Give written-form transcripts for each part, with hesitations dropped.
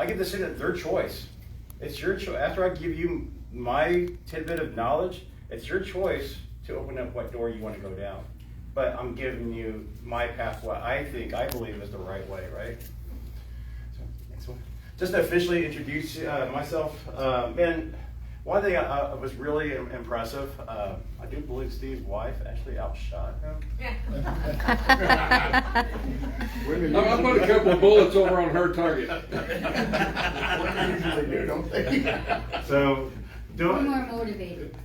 I get to sit at their choice. It's your choice. After I give you my tidbit of knowledge, it's your choice to open up what door you want to go down. But I'm giving you my path, what I believe is the right way, right? So, next one. Just to officially introduce myself, and one thing was really impressive, I do believe Steve's wife actually outshot him. I put a couple of bullets over on her target. So, We're more motivated.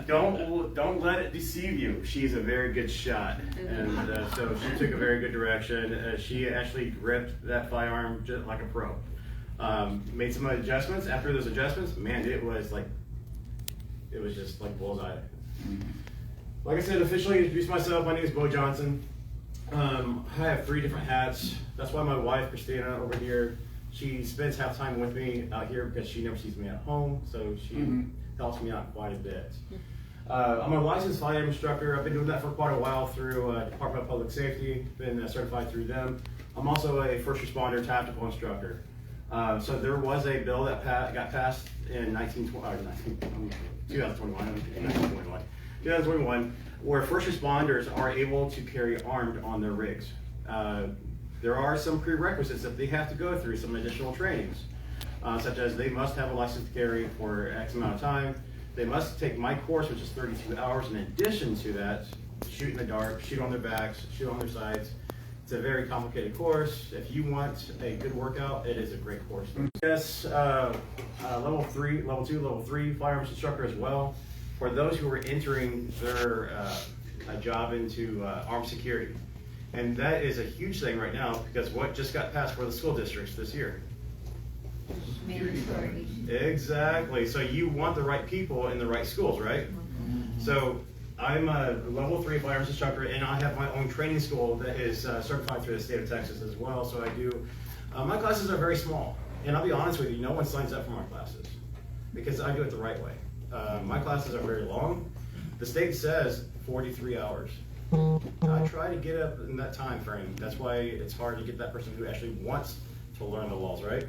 Don't let it deceive you. She's a very good shot, and so she took a very good direction. She actually gripped that firearm just like a pro. Made some adjustments. After those adjustments, man, it was just like bullseye. Like I said, officially introduce myself. My name is Bo Johnson. I have 3 different hats. That's why my wife, Christina, over here, she spends half time with me out here because she never sees me at home, so she helps me out quite a bit. I'm a licensed firearm instructor. I've been doing that for quite a while through Department of Public Safety, been certified through them. I'm also a first responder tactical instructor. So there was a bill that got passed in 2021, where first responders are able to carry armed on their rigs. There are some prerequisites that they have to go through, some additional trainings, such as they must have a license to carry for X amount of time. They must take my course, which is 32 hours. In addition to that, shoot in the dark, shoot on their backs, shoot on their sides. It's a very complicated course. If you want a good workout, it is a great course. Yes, level 2, level 3 firearms instructor as well. For those who are entering their a job into armed security. And that is a huge thing right now because what just got passed for the school districts this year. Mandatory. Exactly. So you want the right people in the right schools, right? So I'm a level 3 firearms instructor, and I have my own training school that is certified through the state of Texas as well. So I do. My classes are very small, and I'll be honest with you, no one signs up for my classes because I do it the right way. My classes are very long. The state says 43 hours. I try to get up in that time frame. That's why it's hard to get that person who actually wants to learn the laws, right?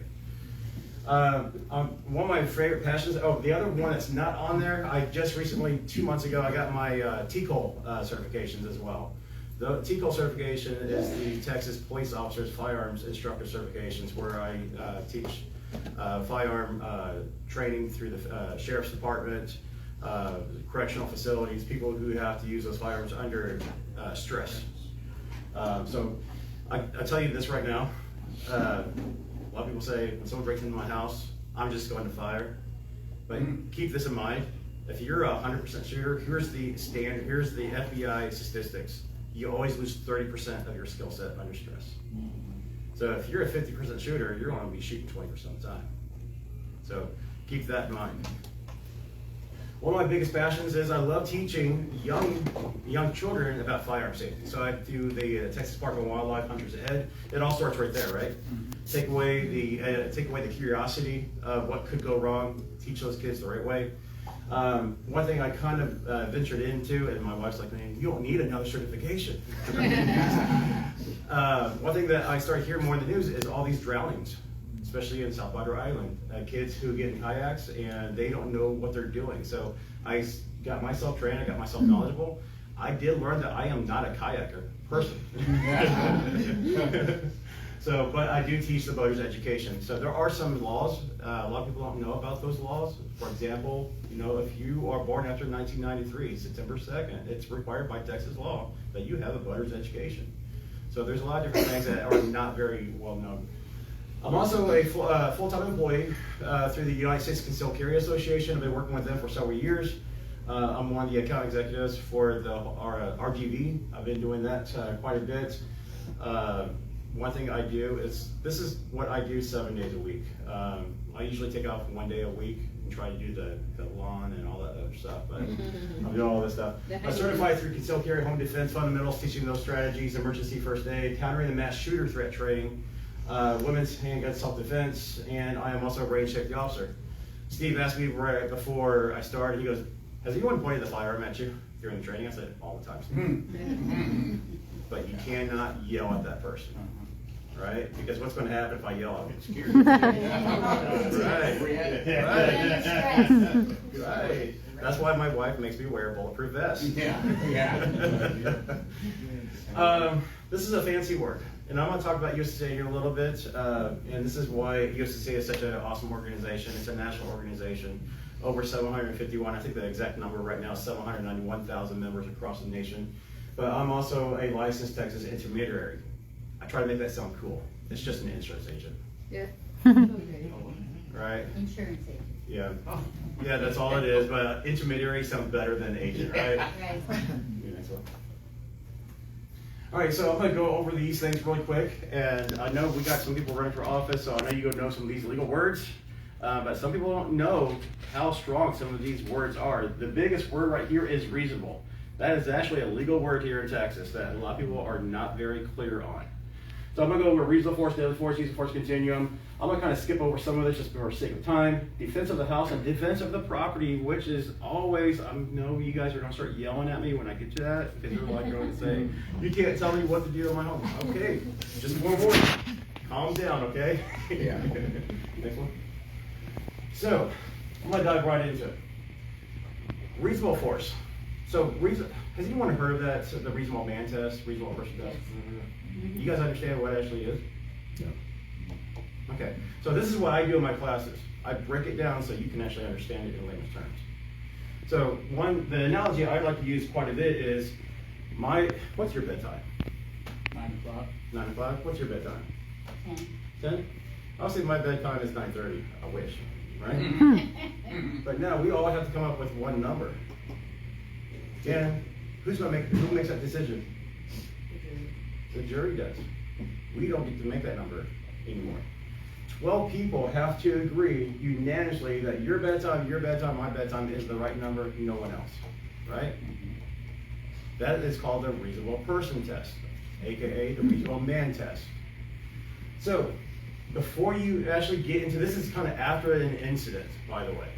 One of my favorite passions, the other one that's not on there, I just recently, 2 months ago, I got my TCOL certifications as well. The TCOL certification is the Texas Police Officers Firearms Instructor Certifications, where I teach firearm training through the Sheriff's Department, correctional facilities, people who have to use those firearms under stress. So I tell you this right now, a lot of people say when someone breaks into my house, I'm just going to fire. But keep this in mind, if you're a 100% shooter, here's the standard, here's the FBI statistics. You always lose 30% of your skill set under stress. So if you're a 50% shooter, you're going to be shooting 20% of the time. So keep that in mind. One of my biggest passions is I love teaching young children about firearm safety. So I do the Texas Park and Wildlife Hunters Ed. It all starts right there, right? Take away the curiosity of what could go wrong. Teach those kids the right way. One thing I kind of ventured into, and my wife's like, man, you don't need another certification. One thing that I started hearing more in the news is all these drownings, especially in South Padre Island. Kids who get in kayaks and they don't know what they're doing. So I got myself trained, I got myself knowledgeable. I did learn that I am not a kayaker person. So, but I do teach the boaters education. So there are some laws. A lot of people don't know about those laws. For example, you know, if you are born after 1993, September 2nd, it's required by Texas law that you have a boater's education. So there's a lot of different things that are not very well known. I'm also a full-time employee through the United States Concealed Carry Association. I've been working with them for several years. I'm one of the account executives for our RGV. I've been doing that quite a bit. One thing I do is, this is what I do 7 days a week. I usually take off 1 day a week and try to do the lawn and all that other stuff, but I'm doing all this stuff. I'm certified through Concealed Carry Home Defense Fundamentals, teaching those strategies, emergency first aid, countering the mass shooter threat training, women's handgun self-defense, and I am also a range safety officer. Steve asked me right before I started, he goes, has anyone pointed the firearm at you during the training? I said, all the time. But you cannot yell at that person. right? Because what's going to happen if I yell? I'll get scared. Right. That's why my wife makes me wear a bulletproof vest. This is a fancy word, and I'm going to talk about USCCA here a little bit, and this is why USCCA is such an awesome organization. It's a national organization, over 751. I think the exact number right now is 791,000 members across the nation. But I'm also a licensed Texas intermediary. I try to make that sound cool. It's just an insurance agent. Yeah. Right? Insurance agent. Yeah. Yeah, that's all it is, but intermediary sounds better than agent, right? Right. Yeah, so. All right, so I'm going to go over these things really quick, and I know we got some people running for office, so I know you know some of these legal words, but some people don't know how strong some of these words are. The biggest word right here is reasonable. That is actually a legal word here in Texas that a lot of people are not very clear on. So I'm going to go over reasonable force, deadly force, use of force continuum. I'm going to kind of skip over some of this just for sake of time. Defense of the house and defense of the property, which is always, I know you guys are going to start yelling at me when I get to that, because they're like going to say, you can't tell me what to do in my home. Okay, just one word. Calm down, okay? Yeah. Next one. So, I'm going to dive right into it. Reasonable force. So, has anyone heard of that, the reasonable man test, reasonable person test? You guys understand what it actually is? Yeah. Okay, so this is what I do in my classes. I break it down so you can actually understand it in layman's terms. So the analogy I like to use quite a bit is what's your bedtime? 9 o'clock. 9 o'clock? What's your bedtime? 10. 10? I'll say my bedtime is 9:30. I wish, right? But now we all have to come up with one number. And who makes that decision? The jury does. We don't get to make that number anymore. 12 people have to agree unanimously that your bedtime, my bedtime is the right number, no one else, right? That is called the reasonable person test, aka the reasonable man test. So, before you actually get into this, is kind of after an incident, by the way.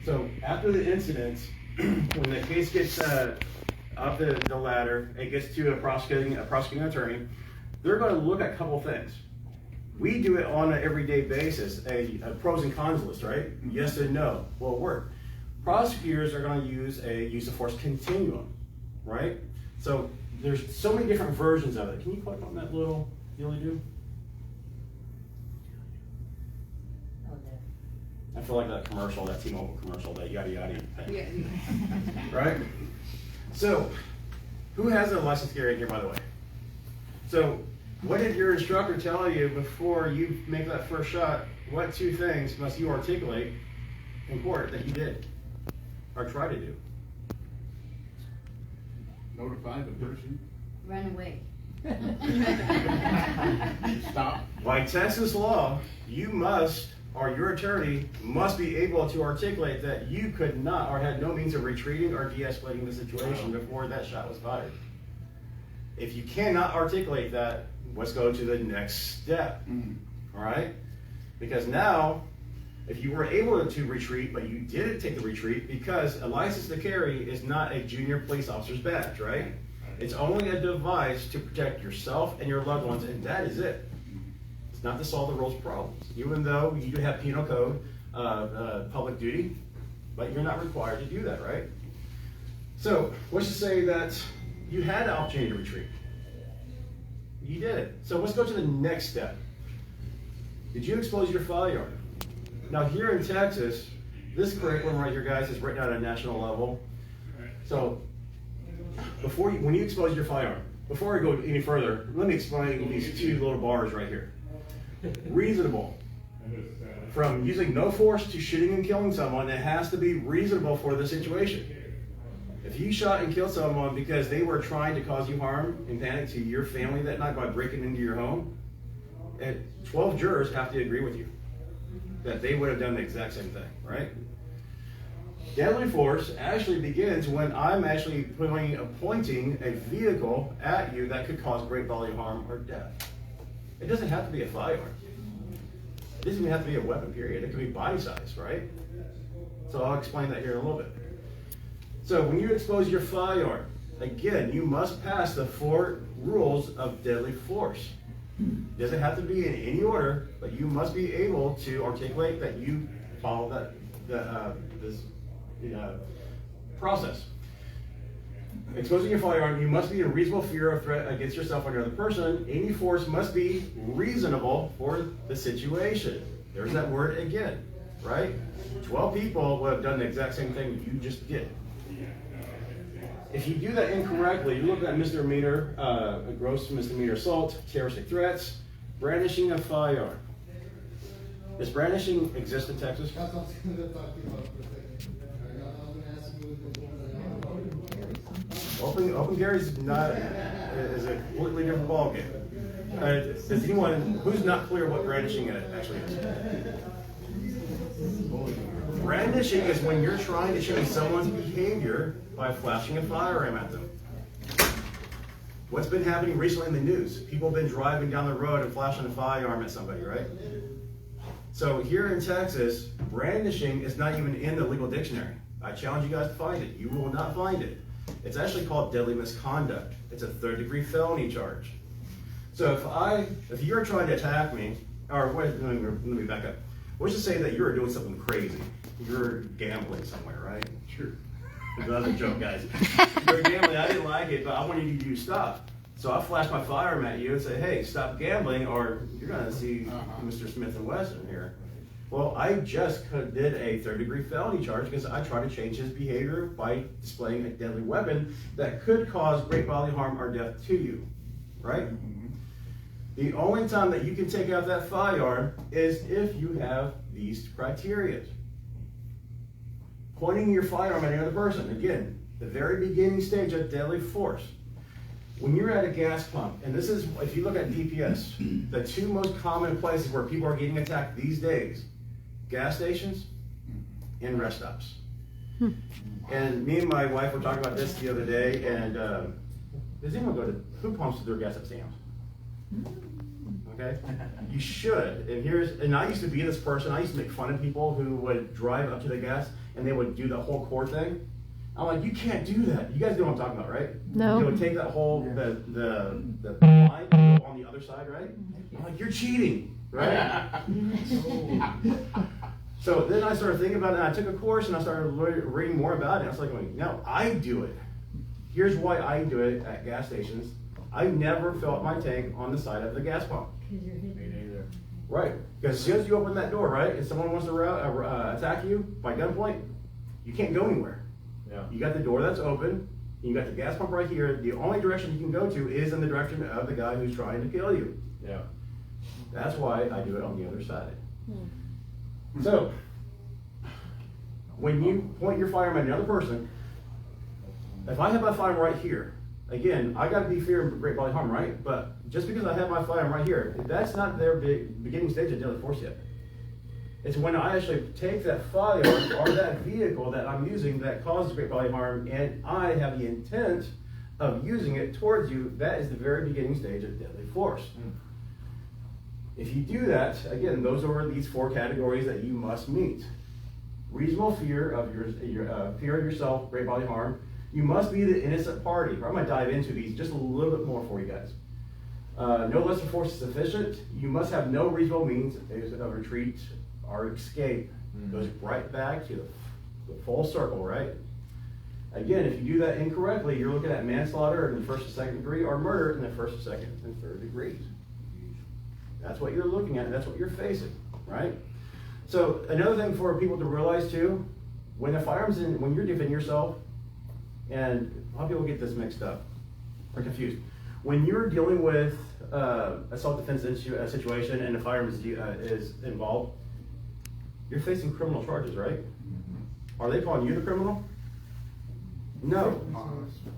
So, after the incident, when the case gets up the ladder, it gets to a prosecuting attorney, they're going to look at a couple things. We do it on an everyday basis, a pros and cons list, right? Yes and no. Will it work? Prosecutors are going to use a use of force continuum, right? So there's so many different versions of it. Can you click on that little dilly-do? I feel like that commercial, that T-Mobile commercial, that yada yada thing. Yeah. Right? So, who has a license carry in here, by the way? So, what did your instructor tell you before you make that first shot? What 2 things must you articulate in court that you did or try to do? Notify the person. Run away. Stop. By Texas law, you must, or your attorney must be able to articulate that you could not or had no means of retreating or de-escalating the situation before that shot was fired. If you cannot articulate that, let's go to the next step. All right? Because now, if you were able to retreat, but you didn't take the retreat, because a license to carry is not a junior police officer's badge, right? It's only a device to protect yourself and your loved ones, and that is it. It's not to solve the world's problems. Even though you do have penal code, public duty, but you're not required to do that, right? So, let's just say that you had the opportunity to retreat. You did it. So let's go to the next step. Did you expose your firearm? Now here in Texas, this curriculum right here, guys, is written at a national level. So when you expose your firearm, before I go any further, let me explain these 2 little bars right here. Reasonable. From using no force to shooting and killing someone, it has to be reasonable for the situation. If you shot and killed someone because they were trying to cause you harm and panic to your family that night by breaking into your home, and 12 jurors have to agree with you that they would have done the exact same thing, right? Deadly force actually begins when I'm actually pointing a vehicle at you that could cause great bodily harm or death. It doesn't have to be a firearm. It doesn't even have to be a weapon, period. It could be body size, right? So I'll explain that here in a little bit. So when you expose your firearm, again, you must pass the 4 rules of deadly force. It doesn't have to be in any order, but you must be able to articulate that you follow this process. Exposing your firearm, you must be in reasonable fear of threat against yourself or another person. Any force must be reasonable for the situation. There's that word again, right? 12 people would have done the exact same thing you just did. If you do that incorrectly, you look at misdemeanor, gross misdemeanor assault, terroristic threats, brandishing a firearm. Does brandishing exist in Texas? That's what I was going to talk to you about for a second. I was going to ask you Open carry is a completely different ballgame. Does anyone, who's not clear what brandishing actually is? Brandishing is when you're trying to change someone's behavior by flashing a firearm at them. What's been happening recently in the news? People have been driving down the road and flashing a firearm at somebody, right? So here in Texas, brandishing is not even in the legal dictionary. I challenge you guys to find it. You will not find it. It's actually called deadly misconduct. It's a third-degree felony charge. So if you're trying to attack me, or wait, let me back up. Let's just say that you're doing something crazy. You're gambling somewhere, right? Sure. That's a joke, guys. You're gambling. I didn't like it, but I wanted you to stop. So I flash my firearm at you and say, "Hey, stop gambling, or you're going to see Mr. Smith and Wesson here." Well, I just did a third-degree felony charge because I tried to change his behavior by displaying a deadly weapon that could cause great bodily harm or death to you, right? The only time that you can take out that firearm is if you have these criteria. Pointing your firearm at another person. Again, the very beginning stage of deadly force. When you're at a gas pump, and this is, if you look at DPS, the two most common places where people are getting attacked these days, gas stations and rest stops. And me and my wife were talking about this the other day, and does anyone who pumps their gas at Sam's? Okay? You should. And I used to be this person, I used to make fun of people who would drive up to the gas and they would do the whole core thing. I'm like, you can't do that. You guys know what I'm talking about, right? No. They would take that whole, the line and go on the other side, right? I'm like, you're cheating, right? So then I started thinking about it, and I took a course and I started reading more about it. I was like, no, I do it. Here's why I do it at gas stations. I never fill up my tank on the side of the gas pump. Because you're hidden. Me neither. Right, because as soon as you open that door, right, and someone wants to attack you by gunpoint, you can't go anywhere. Yeah. You got the door that's open, you got the gas pump right here. The only direction you can go to is in the direction of the guy who's trying to kill you. Yeah. That's why I do it on the other side. So, when you point your firearm at another person, if I have my firearm right here, again, I got to be fear of great bodily harm, right? But just because I have my firearm right here, that's not their beginning stage of deadly force yet. It's when I actually take that firearm or that vehicle that I'm using that causes great bodily harm, and I have the intent of using it towards you, that is the very beginning stage of deadly force. If you do that, again, those are these four categories that you must meet. Reasonable fear of fear of yourself, great bodily harm. You must be the innocent party. I'm going to dive into these just a little bit more for you guys. No less than force is sufficient. You must have no reasonable means of retreat or escape. Goes right back to the full circle, right? Again, if you do that incorrectly, you're looking at manslaughter in the first and second degree or murder in the first, second, and third degrees. That's what you're looking at, and that's what you're facing, right? So another thing for people to realize too, when the firearm's in, when you're defending yourself, and a lot of people get this mixed up or confused. When you're dealing with a self-defense situation and the firearm is involved, you're facing criminal charges, right? Are they calling you the criminal? No.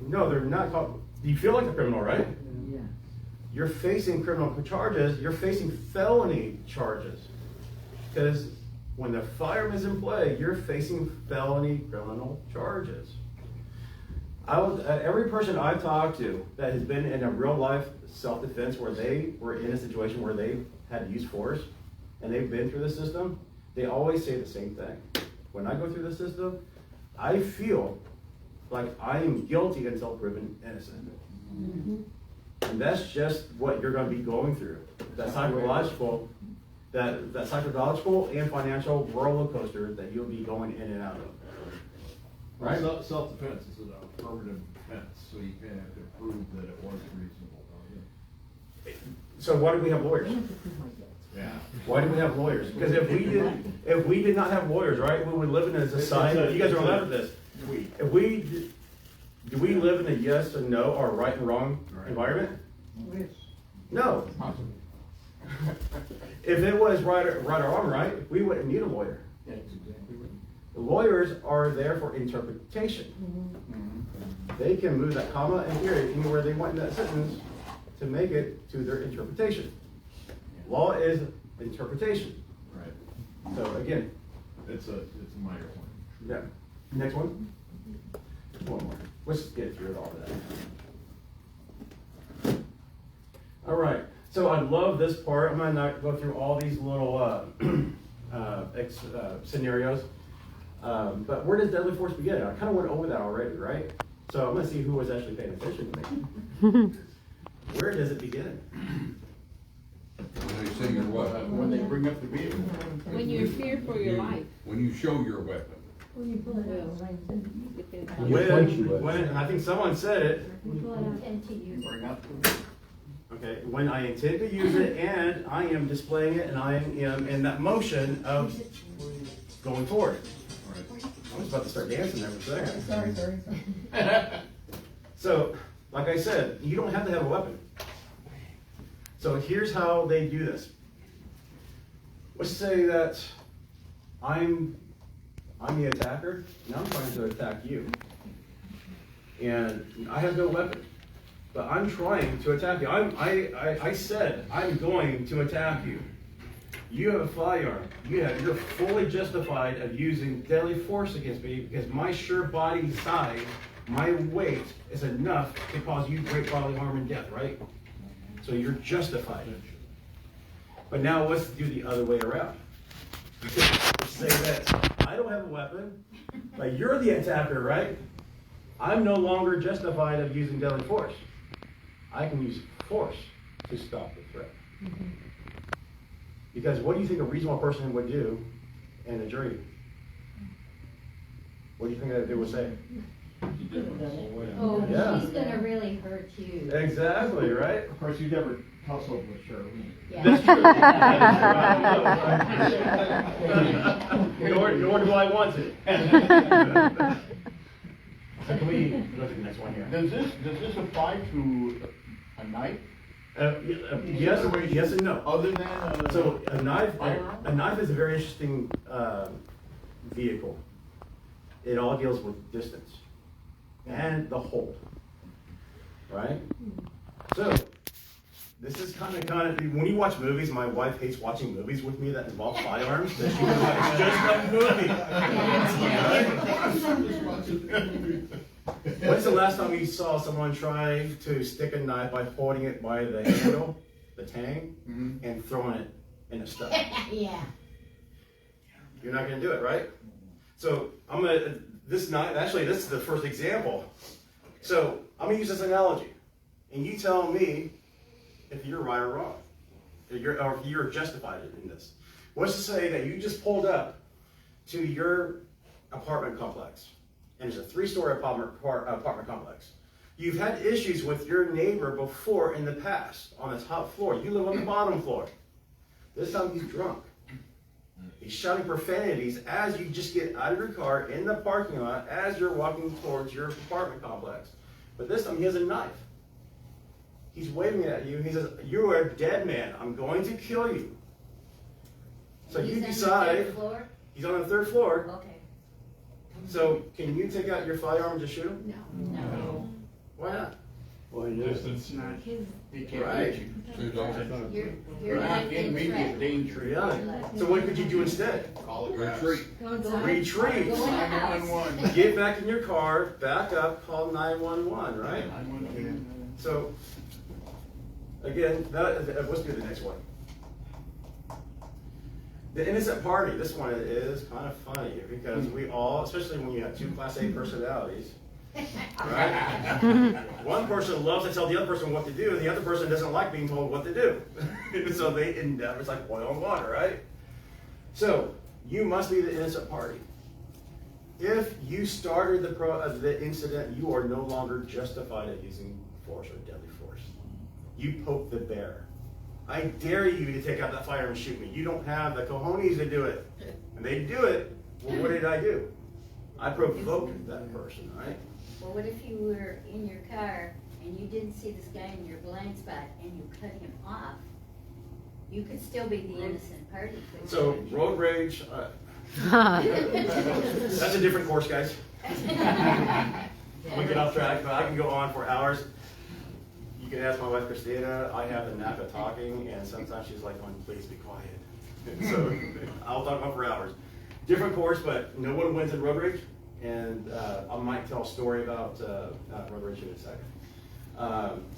No, they're not called. You feel like the criminal, right? Yeah. You're facing criminal charges. You're facing felony charges. Because when the firearm is in play, you're facing felony criminal charges. Every person I've talked to that has been in a real life self-defense where they were in a situation where they had to use force and they've been through the system, they always say the same thing. When I go through the system, I feel like I am guilty until proven innocent. And that's just what you're gonna be going through. That psychological and financial roller coaster that you'll be going in and out of. Right? Well, self-defense is an affirmative defense, so you kind of have to prove that it was reasonable, don't you? So why do we have lawyers? Yeah. Why do we have lawyers? Because if we did not have lawyers, right, we would live in a society, you guys are allowed with this. Do we live in a yes and no or right and wrong environment? No. If it was right or wrong, right, we wouldn't need a lawyer. The lawyers are there for interpretation. They can move that comma and period anywhere they want in that sentence to make it to their interpretation. Law is interpretation. Right. So again, It's a minor point. yeah. Next one. One more. Let's just get through all that. All right. So I love this part. I'm gonna not go through all these little scenarios. But where does deadly force begin? I kind of went over that already, right? So I'm gonna see who was actually paying attention to me. Where does it begin? When they say your weapon, When they bring up the vehicle. When you fear for your life. when you show your weapon. When you pull it out. Depends on- When, and I think someone said it, Intend to use. Bring up. okay, when I intend to use it and I am displaying it and I am in that motion of going forward. I was about to start dancing there for a second. Sorry. So, like I said, you don't have to have a weapon. So here's how they do this. Let's say that I'm the attacker, and I'm trying to attack you. And I have no weapon, but I'm trying to attack you. I said I'm going to attack you. You have a firearm. You're fully justified of using deadly force against me because my sheer body size, my weight is enough to cause you great bodily harm and death, right? So you're justified. But now let's do the other way around. Let's say that I don't have a weapon, but you're the attacker, right? I'm no longer justified of using deadly force. I can use force to stop the threat. Because what do you think a reasonable person would do in a jury? What do you think that they would say? Oh, Yeah. she's gonna really hurt you. Exactly, right? Of course, you never tussled with Charlene. Yeah. That's true. Nor do I want to. So can we go to the next one here? Does this apply to a knife? Yes and no. Other than So a knife firearm? is a very interesting vehicle. It all deals with distance and the hold, right? So this is kind of when you watch movies. My wife hates watching movies with me that involve firearms. That she goes, it's just a movie. When's the last time you saw someone try to stick a knife by holding it by the handle, the tang, and throwing it in a stuff? Yeah. You're not gonna do it, right? So this is the first example. So I'm gonna use this analogy, and you tell me if you're right or wrong, or if you're justified in this. Let's just say that you just pulled up to your apartment complex, and it's a 3-story apartment complex. You've had issues with your neighbor before in the past on the top floor. You live on the bottom floor. This time he's drunk. He's shouting profanities as you just get out of your car in the parking lot as you're walking towards your apartment complex. But this time he has a knife. He's waving it at you. He says, "You are a dead man. I'm going to kill you." So you He's on the decide. 3rd floor? He's on the 3rd floor. Okay. So can you take out your firearm and just shoot him? No. Why not? Distance. He can't Right. reach you. So you don't You're not In in immediate threat. danger. Yeah. So what could you do instead? Call it retreat. Retreat. Go in the house. 911. Get back in your car, back up, call 911, right? 911. So, again, let's do the next one. The innocent party. This one is kind of funny because we all, especially when you have 2 Class A personalities, Right? One person loves to tell the other person what to do, and the other person doesn't like being told what to do. So they end up, it's like oil and water, right? So you must be the innocent party. If you started the incident, you are no longer justified at using force or deadly force. You poked the bear. I dare you to take out that fire and shoot me. You don't have the cojones to do it. And they do it. Well, what did I do? I provoked that person, right? Well, what if you were in your car and you didn't see this guy in your blind spot and you cut him off? You could still be the innocent party. couldn't So you? road rage, that's a different course, guys. We get off track, but I can go on for hours. You can ask my wife Christina. I have the knack of talking, and sometimes she's like, "Oh, please be quiet." So I'll talk about for hours. Different course, but no one wins in road rage. And I might tell a story about road rage in a second.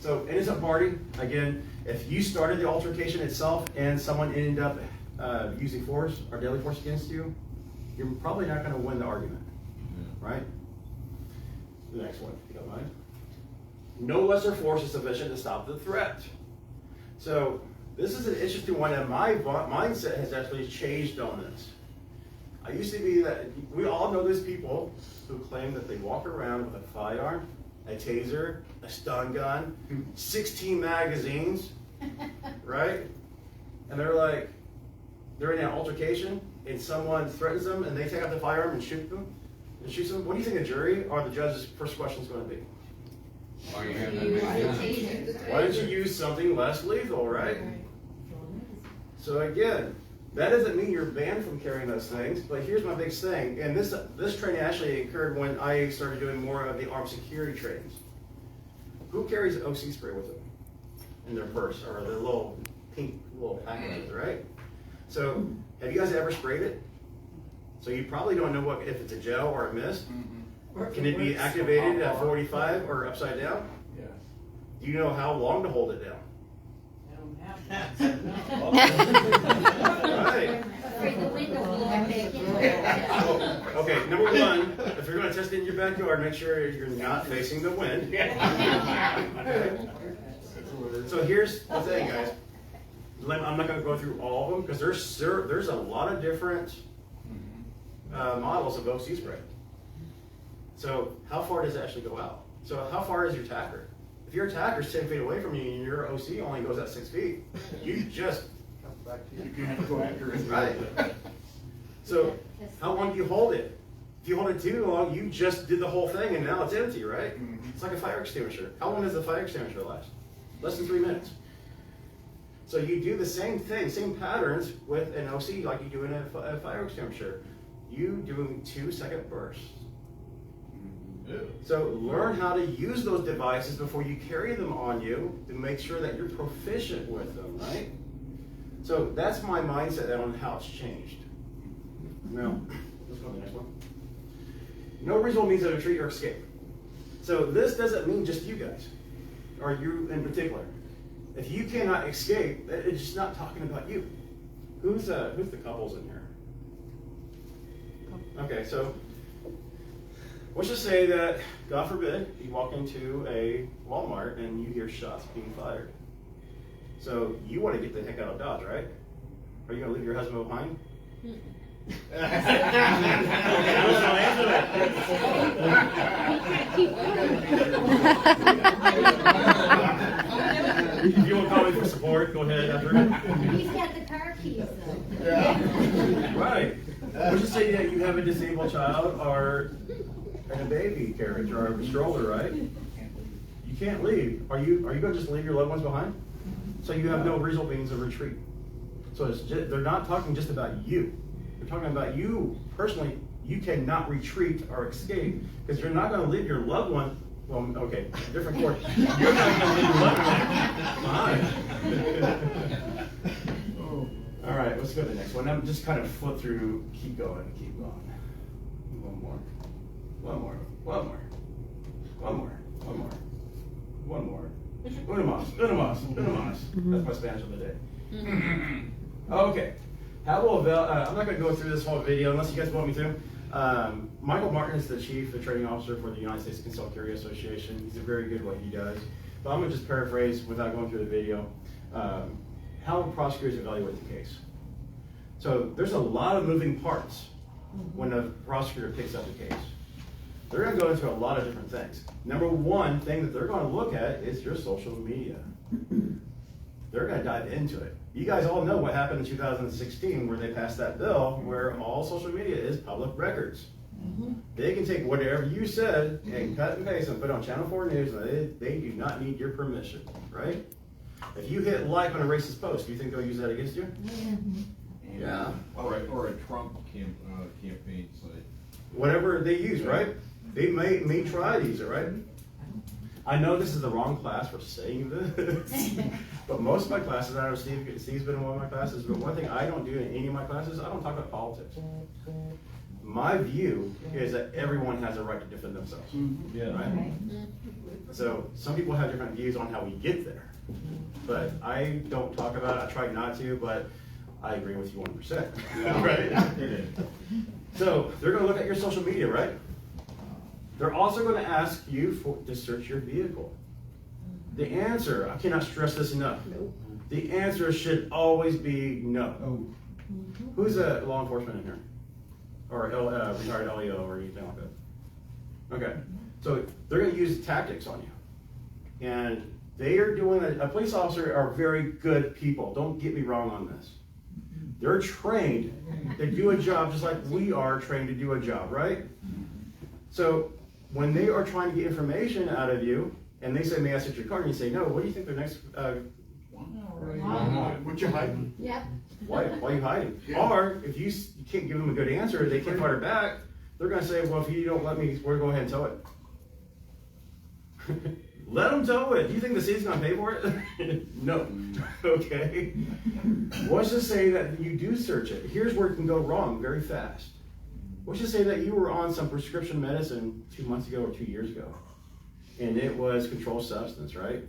So innocent party, again, if you started the altercation itself and someone ended up using force or deadly force against you, you're probably not going to win the argument, right? The next one, if you don't mind. No lesser force is sufficient to stop the threat. So this is an interesting one, and my mindset has actually changed on this. I used to be that, we all know those people who claim that they walk around with a firearm, a taser, a stun gun, 16 magazines, right? And they're like, they're in an altercation and someone threatens them and they take out the firearm and shoot them. What do you think the jury or the judge's first question is going to be? Why you have Use the that? taser. Why don't you use something less lethal, right? So again, that doesn't mean you're banned from carrying those things, but here's my big thing, and this training actually occurred when I started doing more of the armed security trainings. Who carries OC spray with them in their purse or their little pink little packages, right? So have you guys ever sprayed it? So you probably don't know if it's a gel or a mist. Can it be activated at 45 or upside down? Yeah. Do you know how long to hold it down? Right. Afraid the wind will blow it back in. Okay, number one, if you're gonna test it in your backyard, make sure you're not facing the wind. Okay. So here's the thing, guys. I'm not gonna go through all of them, because there's a lot of different models of OC spray. So how far does it actually go out? So how far is your tacker? If your attacker's 10 feet away from you and your OC only goes at 6 feet, you just You can have to go after it. right. So how long do you hold it? If you hold it too long, you just did the whole thing and now it's empty, right? It's like a fire extinguisher. How long does the fire extinguisher last? Less than 3 minutes. So you do the same thing, same patterns with an OC like you do in a fire extinguisher. You doing 2-second bursts. So learn how to use those devices before you carry them on you to make sure that you're proficient with them, right? So that's my mindset on how it's changed. Now, let's go to the next one. No reasonable means of retreat or escape. So this doesn't mean just you guys, or you in particular. If you cannot escape, it's just not talking about you. Who's the couples in here? Okay, so let's just say that, God forbid, you walk into a Walmart and you hear shots being fired. So you want to get the heck out of Dodge, right? Are you going to leave your husband behind? If you want to call me for support, go ahead after. He's got the car keys though. Right. Let's just say that you have a disabled child or in a baby carriage or a stroller, right? You can't leave. Are you going to just leave your loved ones behind? So you have no reasonable means of retreat. So they're not talking just about you. They're talking about you personally. You cannot retreat or escape because you're not going to leave your loved one. Well, okay, different court. You're not going to leave your loved one behind. All right, let's go to the next one. I'm just kind of flip through, keep going, keep going. One more. Unomos. That's my Spanish of the day. Okay. How will I'm not going to go through this whole video unless you guys want me to. Michael Martin is the chief, the training officer for the United States Concealed Carry Association. He's a very good at what he does. But I'm gonna just paraphrase without going through the video, how prosecutors evaluate the case. So there's a lot of moving parts when a prosecutor picks up the case. They're gonna go into a lot of different things. Number one thing that they're gonna look at is your social media. They're gonna dive into it. You guys all know what happened in 2016 where they passed that bill where all social media is public records. They can take whatever you said and cut and paste and put on Channel 4 News, and they do not need your permission, right? If you hit like on a racist post, do you think they'll use that against you? Yeah. Or a Trump campaign site. Whatever they use, right? They may try to use it, right? I know this is the wrong class for saying this, but most of my classes, I know Steve's been in one of my classes, but one thing I don't do in any of my classes, I don't talk about politics. My view is that everyone has a right to defend themselves. Yeah. Right? So some people have different views on how we get there, but I don't talk about it. I try not to, but I agree with you 100%. Right? So they're going to look at your social media, right? They're also going to ask you to search your vehicle. The answer, I cannot stress this enough. The answer should always be no. Who's a law enforcement in here? Or retired LEO or anything like that? Okay, so they're going to use tactics on you. And they are doing, a police officer are very good people. Don't get me wrong on this. They're trained to do a job just like we are trained to do a job, right? So when they are trying to get information out of you, and they say, may I search your car? And you say, no, what do you think the next, What you hiding? Yep. why are you hiding? Yeah. Or if you can't give them a good answer, they can't fire back, they're gonna say, well, if you don't let me, we're gonna go ahead and tow it. Let them tow it. Do you think the city's gonna pay for it? No. Okay. Let's just say that you do search it. Here's where it can go wrong very fast. Let's just say that you were on some prescription medicine 2 months ago or 2 years ago, and it was controlled substance, right?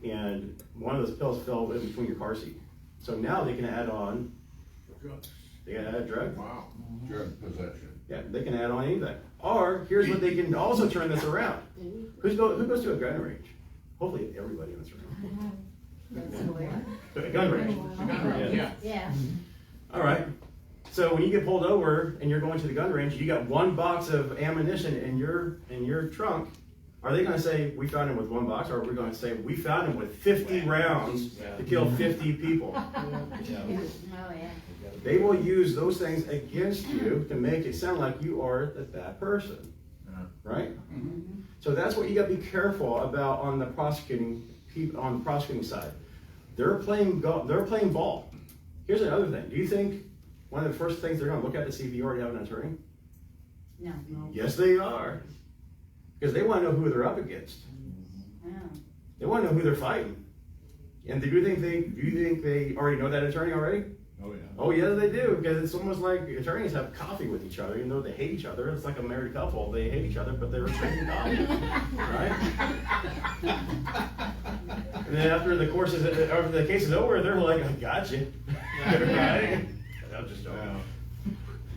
And one of those pills fell in between your car seat. So now they can add on, they can add drug. Wow. Drug possession. Yeah, they can add on anything. Or here's what they can also turn this around. Who goes to a gun range? Hopefully everybody in this room. A gun range. Yeah. Yeah. All right. So when you get pulled over and you're going to the gun range, you got one box of ammunition in your trunk. Are they going to say we found him with one box, or are we going to say we found him with 50 rounds to kill 50 people? Oh, yeah. They will use those things against you to make it sound like you are the bad person, right? So that's what you got to be careful about on the prosecuting side. They're playing ball. Here's another thing. Do you think one of the first things they're going to look at to see if you already have an attorney? No. Yes, they are. Because they want to know who they're up against. Oh. They want to know who they're fighting. And do you think they already know that attorney already? Oh, yeah. Oh, yeah, they do. Because it's almost like attorneys have coffee with each other, even though they hate each other. It's like a married couple. They hate each other, but they're drinking coffee. Right? And then after the case is over, they're like, I got you. Right? I'm just joking.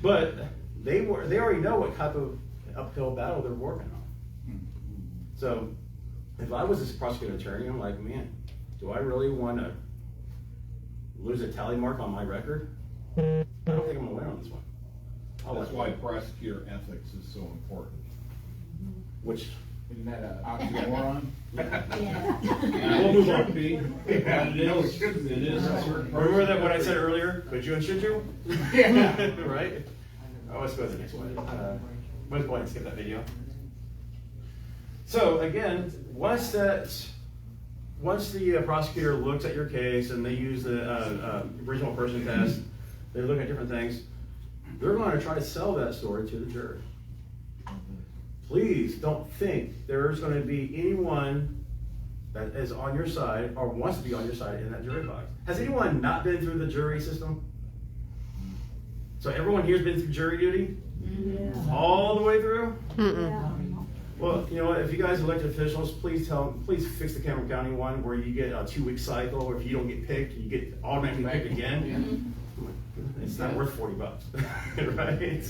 But they already know what type of uphill battle they're working on. So if I was this prosecuting attorney, I'm like, man, do I really want to lose a tally mark on my record? I don't think I'm gonna win on this one. That's why prosecutor ethics is so important. Which Isn't that an oxymoron? Yeah. we'll move on. It is. Remember that what I said earlier? Could you and should you? Yeah. Right? Oh, let's go to the next one. Let's go ahead and skip that video. So again, once the prosecutor looks at your case and they use the original person test, they look at different things, they're going to try to sell that story to the jury. Please don't think there's going to be anyone that is on your side or wants to be on your side in that jury box. Has anyone not been through the jury system? So everyone here's been through jury duty? Yeah. All the way through? Yeah. Well, you know what, if you guys elected officials, please fix the Cameron County one where you get a 2-week cycle, or if you don't get picked, you get automatically picked again. It's not worth $40, right?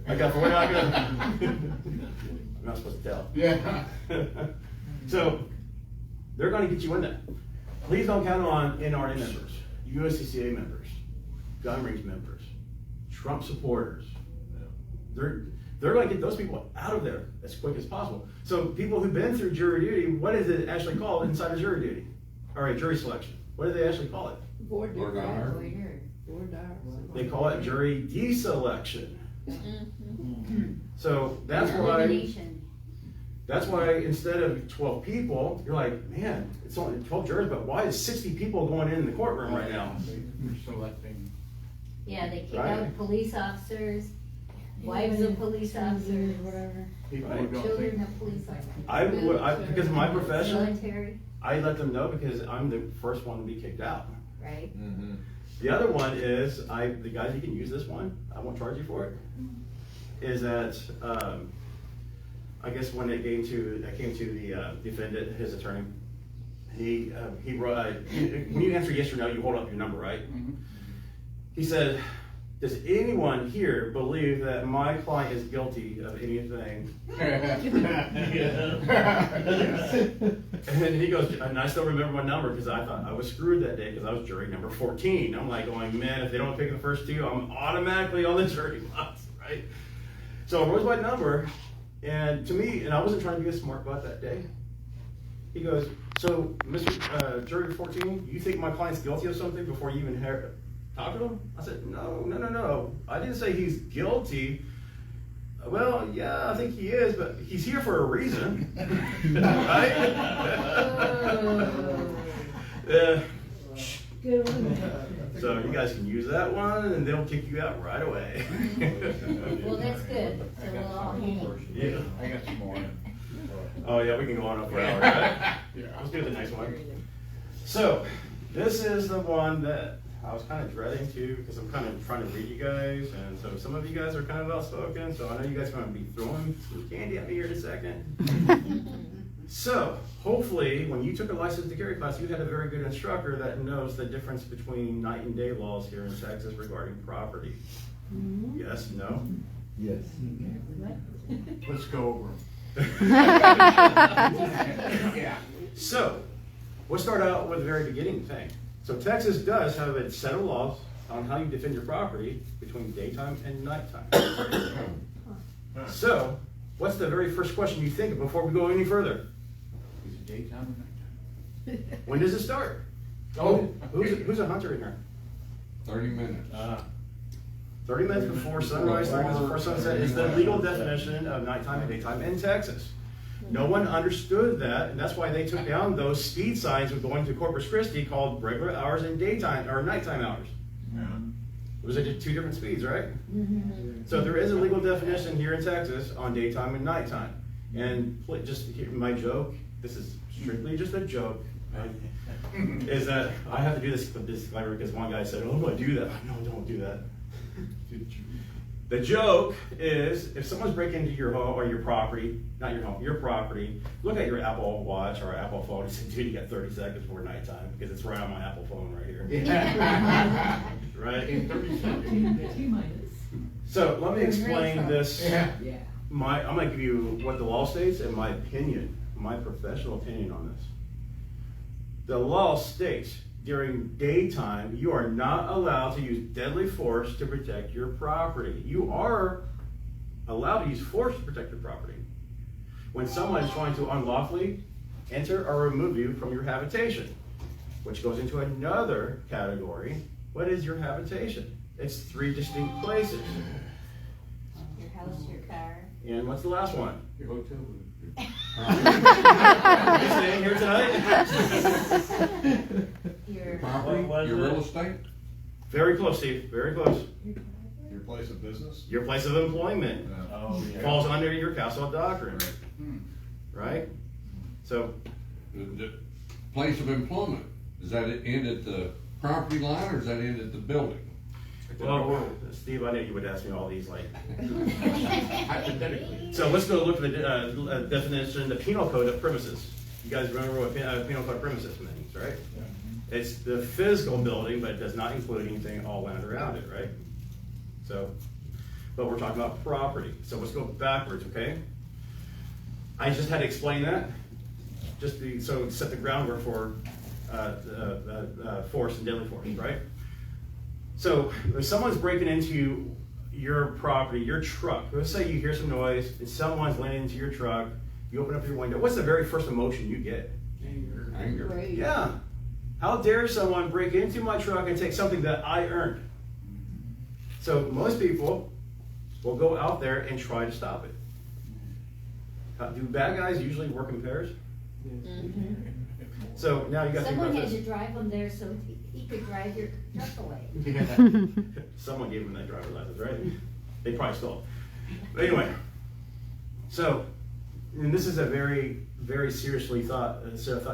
I got 40. I'm not supposed to tell. Yeah. So they're going to get you in that. Please don't count on NRA members, USCCA members, gun range members, Trump supporters. They're going to get those people out of there as quick as possible. So people who've been through jury duty, what is it actually called inside of jury duty? All right, jury selection. What do they actually call it? Board Board d'ire. Board d'ire. They call it jury deselection. So that's why. Elimination. That's why instead of 12 people, you're like, man, it's only 12 jurors, but why is 60 people going in the courtroom right now? We're selecting. Yeah, they kick Right. out police officers, wives of police officers, Whatever. People Right. who don't children think. of police officers, Because of my profession, military, I let them know because I'm the first one to be kicked out. right? Mm-hmm. The other one is, the guys, you can use this one, I won't charge you for it, is that, I guess when I came to the defendant, his attorney, he wrote, when you answer yes or no, you hold up your number, right? He said, does anyone here believe that my client is guilty of anything? And he goes, and I still remember my number because I thought I was screwed that day because I was jury number 14. I'm like going, man, if they don't pick the first two, I'm automatically on the jury box, right? So I wrote my number, and to me, and I wasn't trying to be a smart butt that day. He goes, so Mr. Jury 14, you think my client's guilty of something before you even talk to him? I said, no. I didn't say he's guilty. Well, yeah, I think he is, but he's here for a reason, right? Good one. So you guys can use that one, and they'll kick you out right away. Well, that's good, so we'll all hang. Yeah. I got some more. Oh yeah, we can go on up for hours, right? Yeah. Let's do the next one. So, this is the one that I was kind of dreading too, because I'm kind of trying to read you guys, and so some of you guys are kind of outspoken, so I know you guys are going to be throwing some candy at me here in a second. So, hopefully, when you took a license to carry class, you had a very good instructor that knows the difference between night and day laws here in Texas regarding property. Yes, no? Yes. Let's go over them. Yeah. So, we'll start out with the very beginning thing. So Texas does have a set of laws on how you defend your property between daytime and nighttime. So, what's the very first question you think of before we go any further? Is it daytime or nighttime? When does it start? Oh, who's a hunter in here? 30 minutes. 30 minutes before sunrise, 30 minutes before sunset is the legal definition of nighttime and daytime in Texas. No one understood that, and that's why they took down those speed signs of going to Corpus Christi called regular hours and daytime or nighttime hours. Yeah. It was two different speeds, right? So there is a legal definition here in Texas on daytime and nighttime. And just my joke, this is strictly just a joke, is that I have to do this disclaimer because one guy said, "Oh, do I do that?" No, don't do that. The joke is, if someone's breaking into your home or your property, not your home, your property, look at your Apple Watch or Apple phone and say, dude, you got 30 seconds before nighttime, because it's right on my Apple phone right here. Right? In 30 seconds. T-minus. So let me explain this. Yeah. Yeah. I'm going to give you what the law states and my opinion, my professional opinion on this. The law states during daytime, you are not allowed to use deadly force to protect your property. You are allowed to use force to protect your property when someone is trying to unlawfully enter or remove you from your habitation, which goes into another category. What is your habitation? It's 3 distinct places. Your house, your car. And what's the last one? Your hotel room. You staying here tonight? Your Property, your real estate? Very close, Steve. Very close. Your place of business? Your place of employment Oh, yeah. falls under your castle doctrine, right? So, The place of employment, does that end at the property line or does that end at the building? well, Steve, I knew you would ask me all these, like. Hypothetically. So let's go look at the definition, the penal code of premises. You guys remember what penal code of premises means, right? It's the physical building, but it does not include anything all land around it, right? So, but we're talking about property. So let's go backwards, okay? I just had to explain that, so set the groundwork for force and deadly force, right? So if someone's breaking into your property, your truck, let's say you hear some noise and someone's landing into your truck, you open up your window, what's the very first emotion you get? Anger. Yeah. How dare someone break into my truck and take something that I earned? So most people will go out there and try to stop it. Do bad guys usually work in pairs? So now you got to think Someone about had to this. drive him there so he could drive your truck away. Yeah. Someone gave him that driver's license, right? They probably stole it. But anyway, so, and this is a very, very seriously thought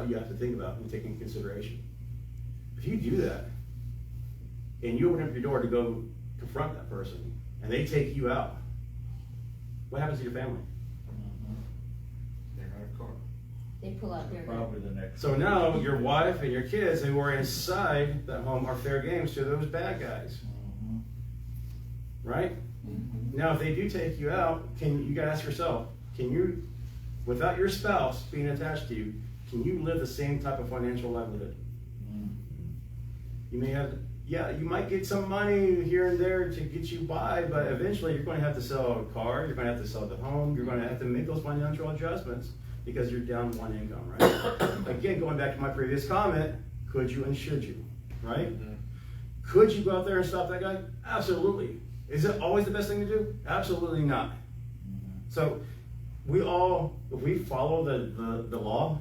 you have to think about and take into consideration. If you do that, and you open up your door to go confront that person, and they take you out, what happens to your family? They're not a car. They pull out their. Probably the next. So now your wife and your kids who are inside that home are fair games to those bad guys, right? Now, if they do take you out, you gotta ask yourself, can you, without your spouse being attached to you, can you live the same type of financial livelihood? You may have, you might get some money here and there to get you by, but eventually you're going to have to sell a car, you're going to have to sell the home, you're going to have to make those financial adjustments because you're down one income, right? Again, going back to my previous comment, could you and should you, right? Could you go out there and stop that guy? Absolutely. Is it always the best thing to do? Absolutely not. So if we follow the law,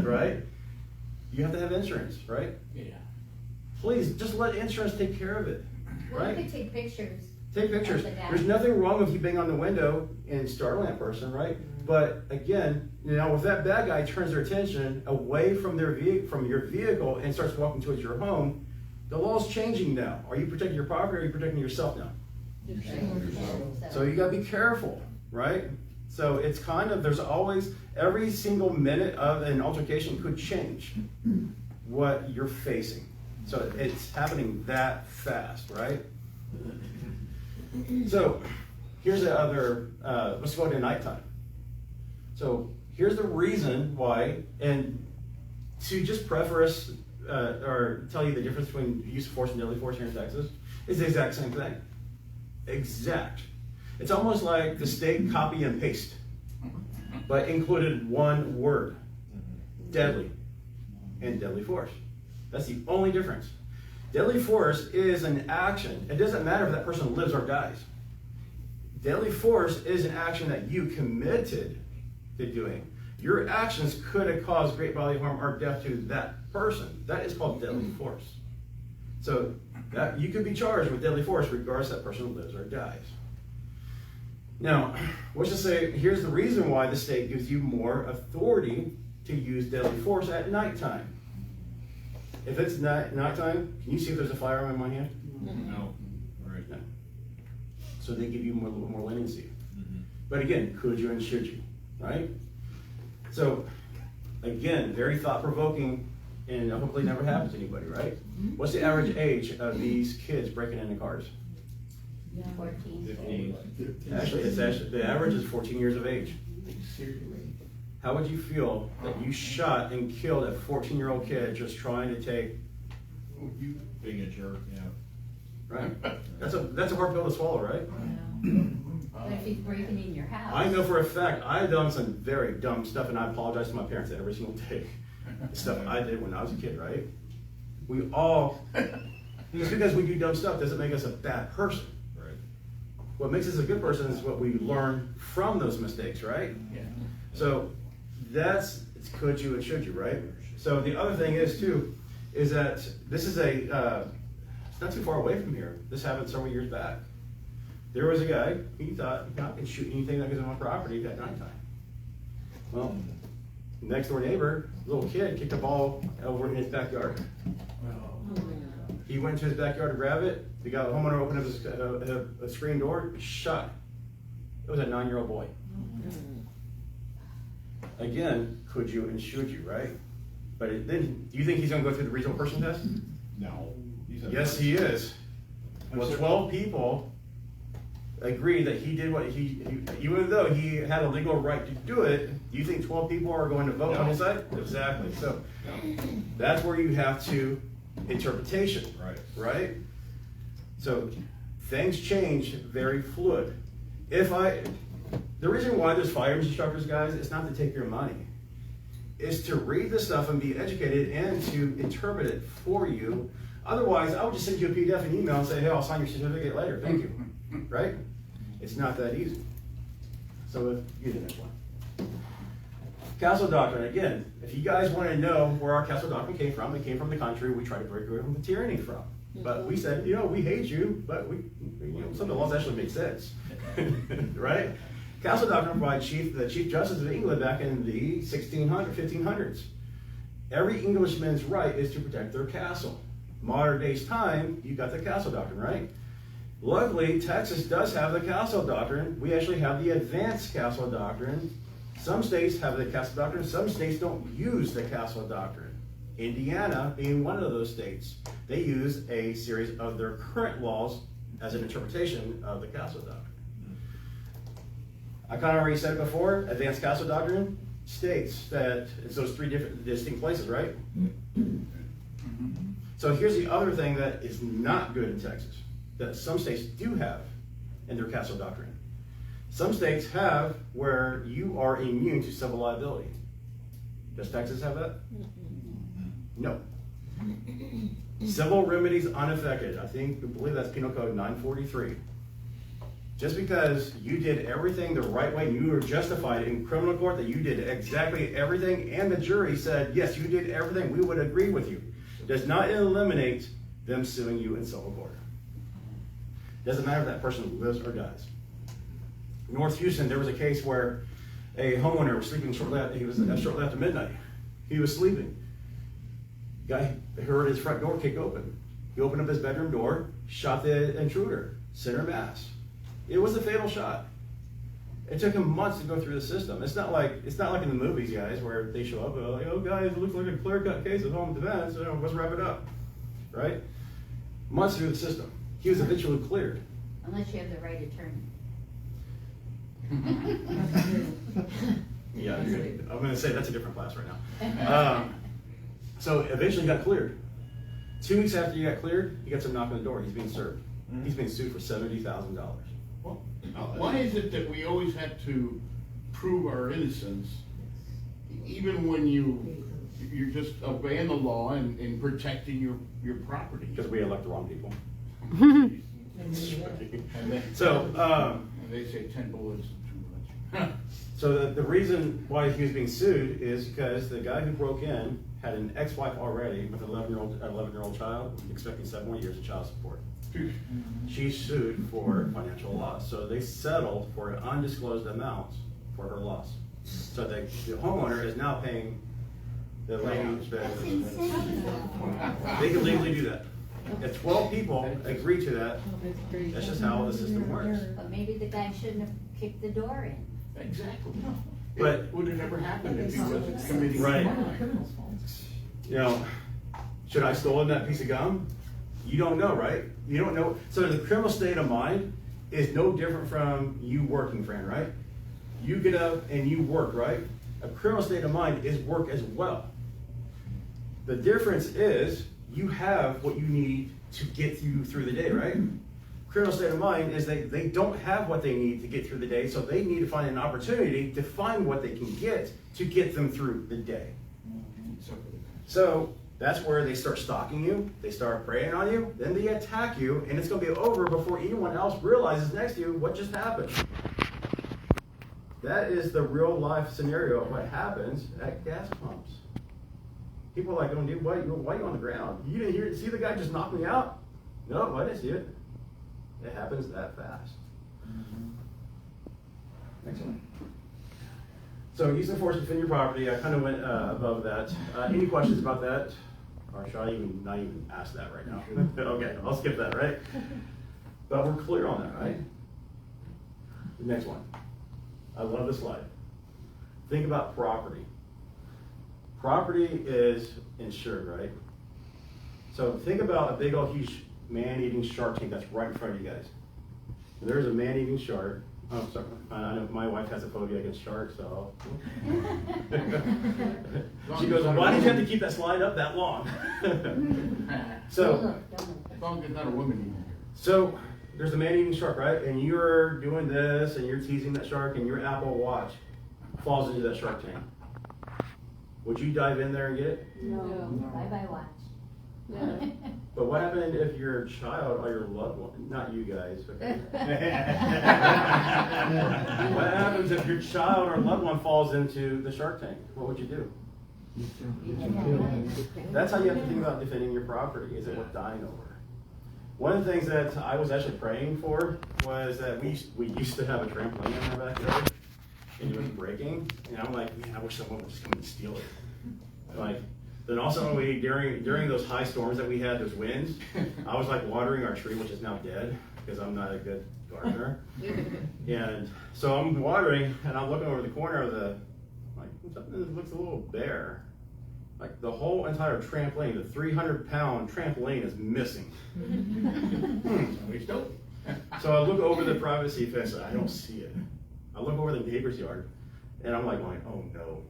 right? You have to have insurance, right? Yeah. Please, just let insurance take care of it, Well, you right? could take pictures. Take pictures. Of the guy. There's nothing wrong with you being on the window and startling that person, right? But again, if that bad guy turns their attention away from your vehicle and starts walking towards your home, the law's changing now. Are you protecting your property or are you protecting yourself now? So you gotta be careful, right? So it's there's always, every single minute of an altercation could change what you're facing. So it's happening that fast, right? So here's the other, let's go to nighttime. So here's the reason why, and to just preface or tell you the difference between use of force and deadly force here in Texas, is the exact same thing. Exact. It's almost like the state copy and paste, but included one word, deadly and deadly force. That's the only difference. Deadly force is an action. It doesn't matter if that person lives or dies. Deadly force is an action that you committed to doing. Your actions could have caused great bodily harm or death to that person. That is called deadly force. So that you could be charged with deadly force regardless that person lives or dies. Now, let's just say, here's the reason why the state gives you more authority to use deadly force at nighttime. If it's nighttime, can you see if there's a firearm in my hand? No. Right. No. So they give you a little more leniency. But again, could you and should you, right? So again, very thought-provoking and hopefully never happens to anybody, right? What's the average age of these kids breaking into cars? 14. 15. Actually, the average is 14 years of age. How would you feel that you shot and killed a 14-year-old kid just trying to take? You being a jerk, yeah. Right? That's a hard pill to swallow, right? But if he's breaking in your house. I know for a fact I've done some very dumb stuff, and I apologize to my parents every single day. The stuff I did when I was a kid, right? We all, just because we do dumb stuff doesn't make us a bad person. Right. What makes us a good person is what we learn from those mistakes, right? Yeah. So it's could you and should you, right? So the other thing is too, is that this is it's not too far away from here. This happened several years back. There was a guy, he thought, I can shoot anything that goes on my property at nighttime. Well, next door neighbor, little kid, kicked a ball over in his backyard. He went to his backyard to grab it. The homeowner opened up a screen door, shot. It was a 9-year-old boy. Again, could you and should you, right? But then, do you think he's gonna go through the reasonable person test? No. Yes, he is. Well, 12 people agree that he did what he even though he had a legal right to do it, do you think 12 people are going to vote on his side? Exactly. So that's where you have to interpretation. Right? So things change very fluid. The reason why there's firearms instructors, guys, it's not to take your money. It's to read the stuff and be educated and to interpret it for you. Otherwise, I would just send you a PDF and email and say, hey, I'll sign your certificate later. Thank you. Right? It's not that easy. So if you did next one. Castle Doctrine, again, if you guys want to know where our Castle Doctrine came from, it came from the country we tried to break away from the tyranny from. But we said, we hate you, but some of the laws actually make sense. Right? Castle Doctrine provides the Chief Justice of England back in the 1500s. Every Englishman's right is to protect their castle. Modern day's time, you got the Castle Doctrine, right? Luckily, Texas does have the Castle Doctrine. We actually have the Advanced Castle Doctrine. Some states have the Castle Doctrine. Some states don't use the Castle Doctrine. Indiana being one of those states. They use a series of their current laws as an interpretation of the Castle Doctrine. I kind of already said it before, Advanced Castle Doctrine states that it's those three different distinct places, right? So here's the other thing that is not good in Texas, that some states do have in their Castle Doctrine. Some states have where you are immune to civil liability. Does Texas have that? No. Civil remedies unaffected. I believe that's Penal Code 943. Just because you did everything the right way and you were justified in criminal court that you did exactly everything and the jury said, yes, you did everything, we would agree with you, does not eliminate them suing you in civil court. Doesn't matter if that person lives or dies. North Houston, there was a case where a homeowner was sleeping shortly after midnight. He was sleeping. Guy heard his front door kick open. He opened up his bedroom door, shot the intruder, center mass. It was a fatal shot. It took him months to go through the system. It's not like in the movies, guys, where they show up and like, oh guys, it looks like a clear-cut case of home defense. So let's wrap it up, right? Months through the system. He was eventually cleared. Unless you have the right attorney. Yeah, I'm going to say that's a different class right now. So eventually he got cleared. 2 weeks after he got cleared, he got some knock on the door. He's being served. He's being sued for $70,000. Well, why is it that we always have to prove our innocence, even when you're just obeying the law and protecting your property? Because we elect the wrong people. And So, they say 10 bullets is too much. so the reason why he was being sued is because the guy who broke in had an ex-wife already with an 11-year-old child, expecting 7 more years of child support. She sued for financial loss, so they settled for an undisclosed amount for her loss. So the homeowner is now paying the lady. That's insane. They can legally do that. If 12 people agree to that, that's just how the system works. But maybe the guy shouldn't have kicked the door in. Exactly. But- It would have never happened if he wasn't committing Right. crime. Should I have stolen that piece of gum? You don't know, right? You don't know. So the criminal state of mind is no different from you working, friend, right? You get up and you work, right? A criminal state of mind is work as well. The difference is you have what you need to get you through the day, right? Criminal state of mind is they don't have what they need to get through the day, so they need to find an opportunity to find what they can get to get them through the day. So that's where they start stalking you, they start preying on you, then they attack you, and it's going to be over before anyone else realizes next to you what just happened. That is the real life scenario of what happens at gas pumps. People are like, dude, why are you on the ground? You didn't see the guy just knock me out? No, I didn't see it. It happens that fast. Next one. So use of force to defend your property. I kind of went above that. Any questions about that? Or should I not even ask that right now? Okay, I'll skip that, right? But we're clear on that, right? The next one. I love this slide. Think about property. Property is insured, right? So think about a big old huge man-eating shark tank that's right in front of you guys. There's a man-eating shark. Oh, sorry. I know my wife has a phobia against sharks, so. She goes, why did you have to keep that slide up that long? So, As long as it's not a woman. so there's a man-eating shark, right? And you're doing this, and you're teasing that shark, and your Apple Watch falls into that shark tank. Would you dive in there and get it? No, bye-bye watch. No. But what happened if your child or your loved one, not you guys, okay? What happens if your child or loved one falls into the shark tank? What would you do? That's how you have to think about defending your property, is it worth dying over? One of the things that I was actually praying for was that we used to have a trampoline in our backyard, and it was breaking, and I'm like, man, I wish someone would just come and steal it. Like, then also during those high storms that we had, those winds, I was like watering our tree, which is now dead, because I'm not a good gardener. And so I'm watering, and I'm looking over the corner of like, something that looks a little bare. Like the whole entire trampoline, the 300-pound trampoline is missing. We still. So I look over the privacy fence, and I don't see it. I look over the neighbor's yard, and I'm like going, oh no.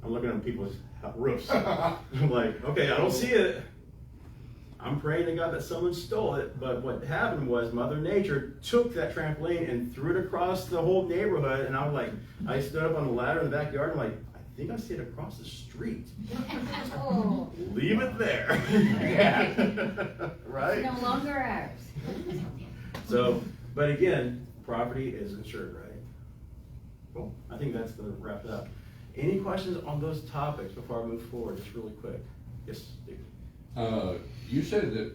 I'm looking at people's roofs. I'm like, okay, I don't see it. I'm praying to God that someone stole it, but what happened was Mother Nature took that trampoline and threw it across the whole neighborhood, and I was like, I stood up on the ladder in the backyard, and I'm like, I think I see it across the street. Oh, Leave it there. Right? it's no longer ours. So, but again, property is insured, right? Cool. I think that's the wrap it up. Any questions on those topics before I move forward, just really quick? Yes, David. You said that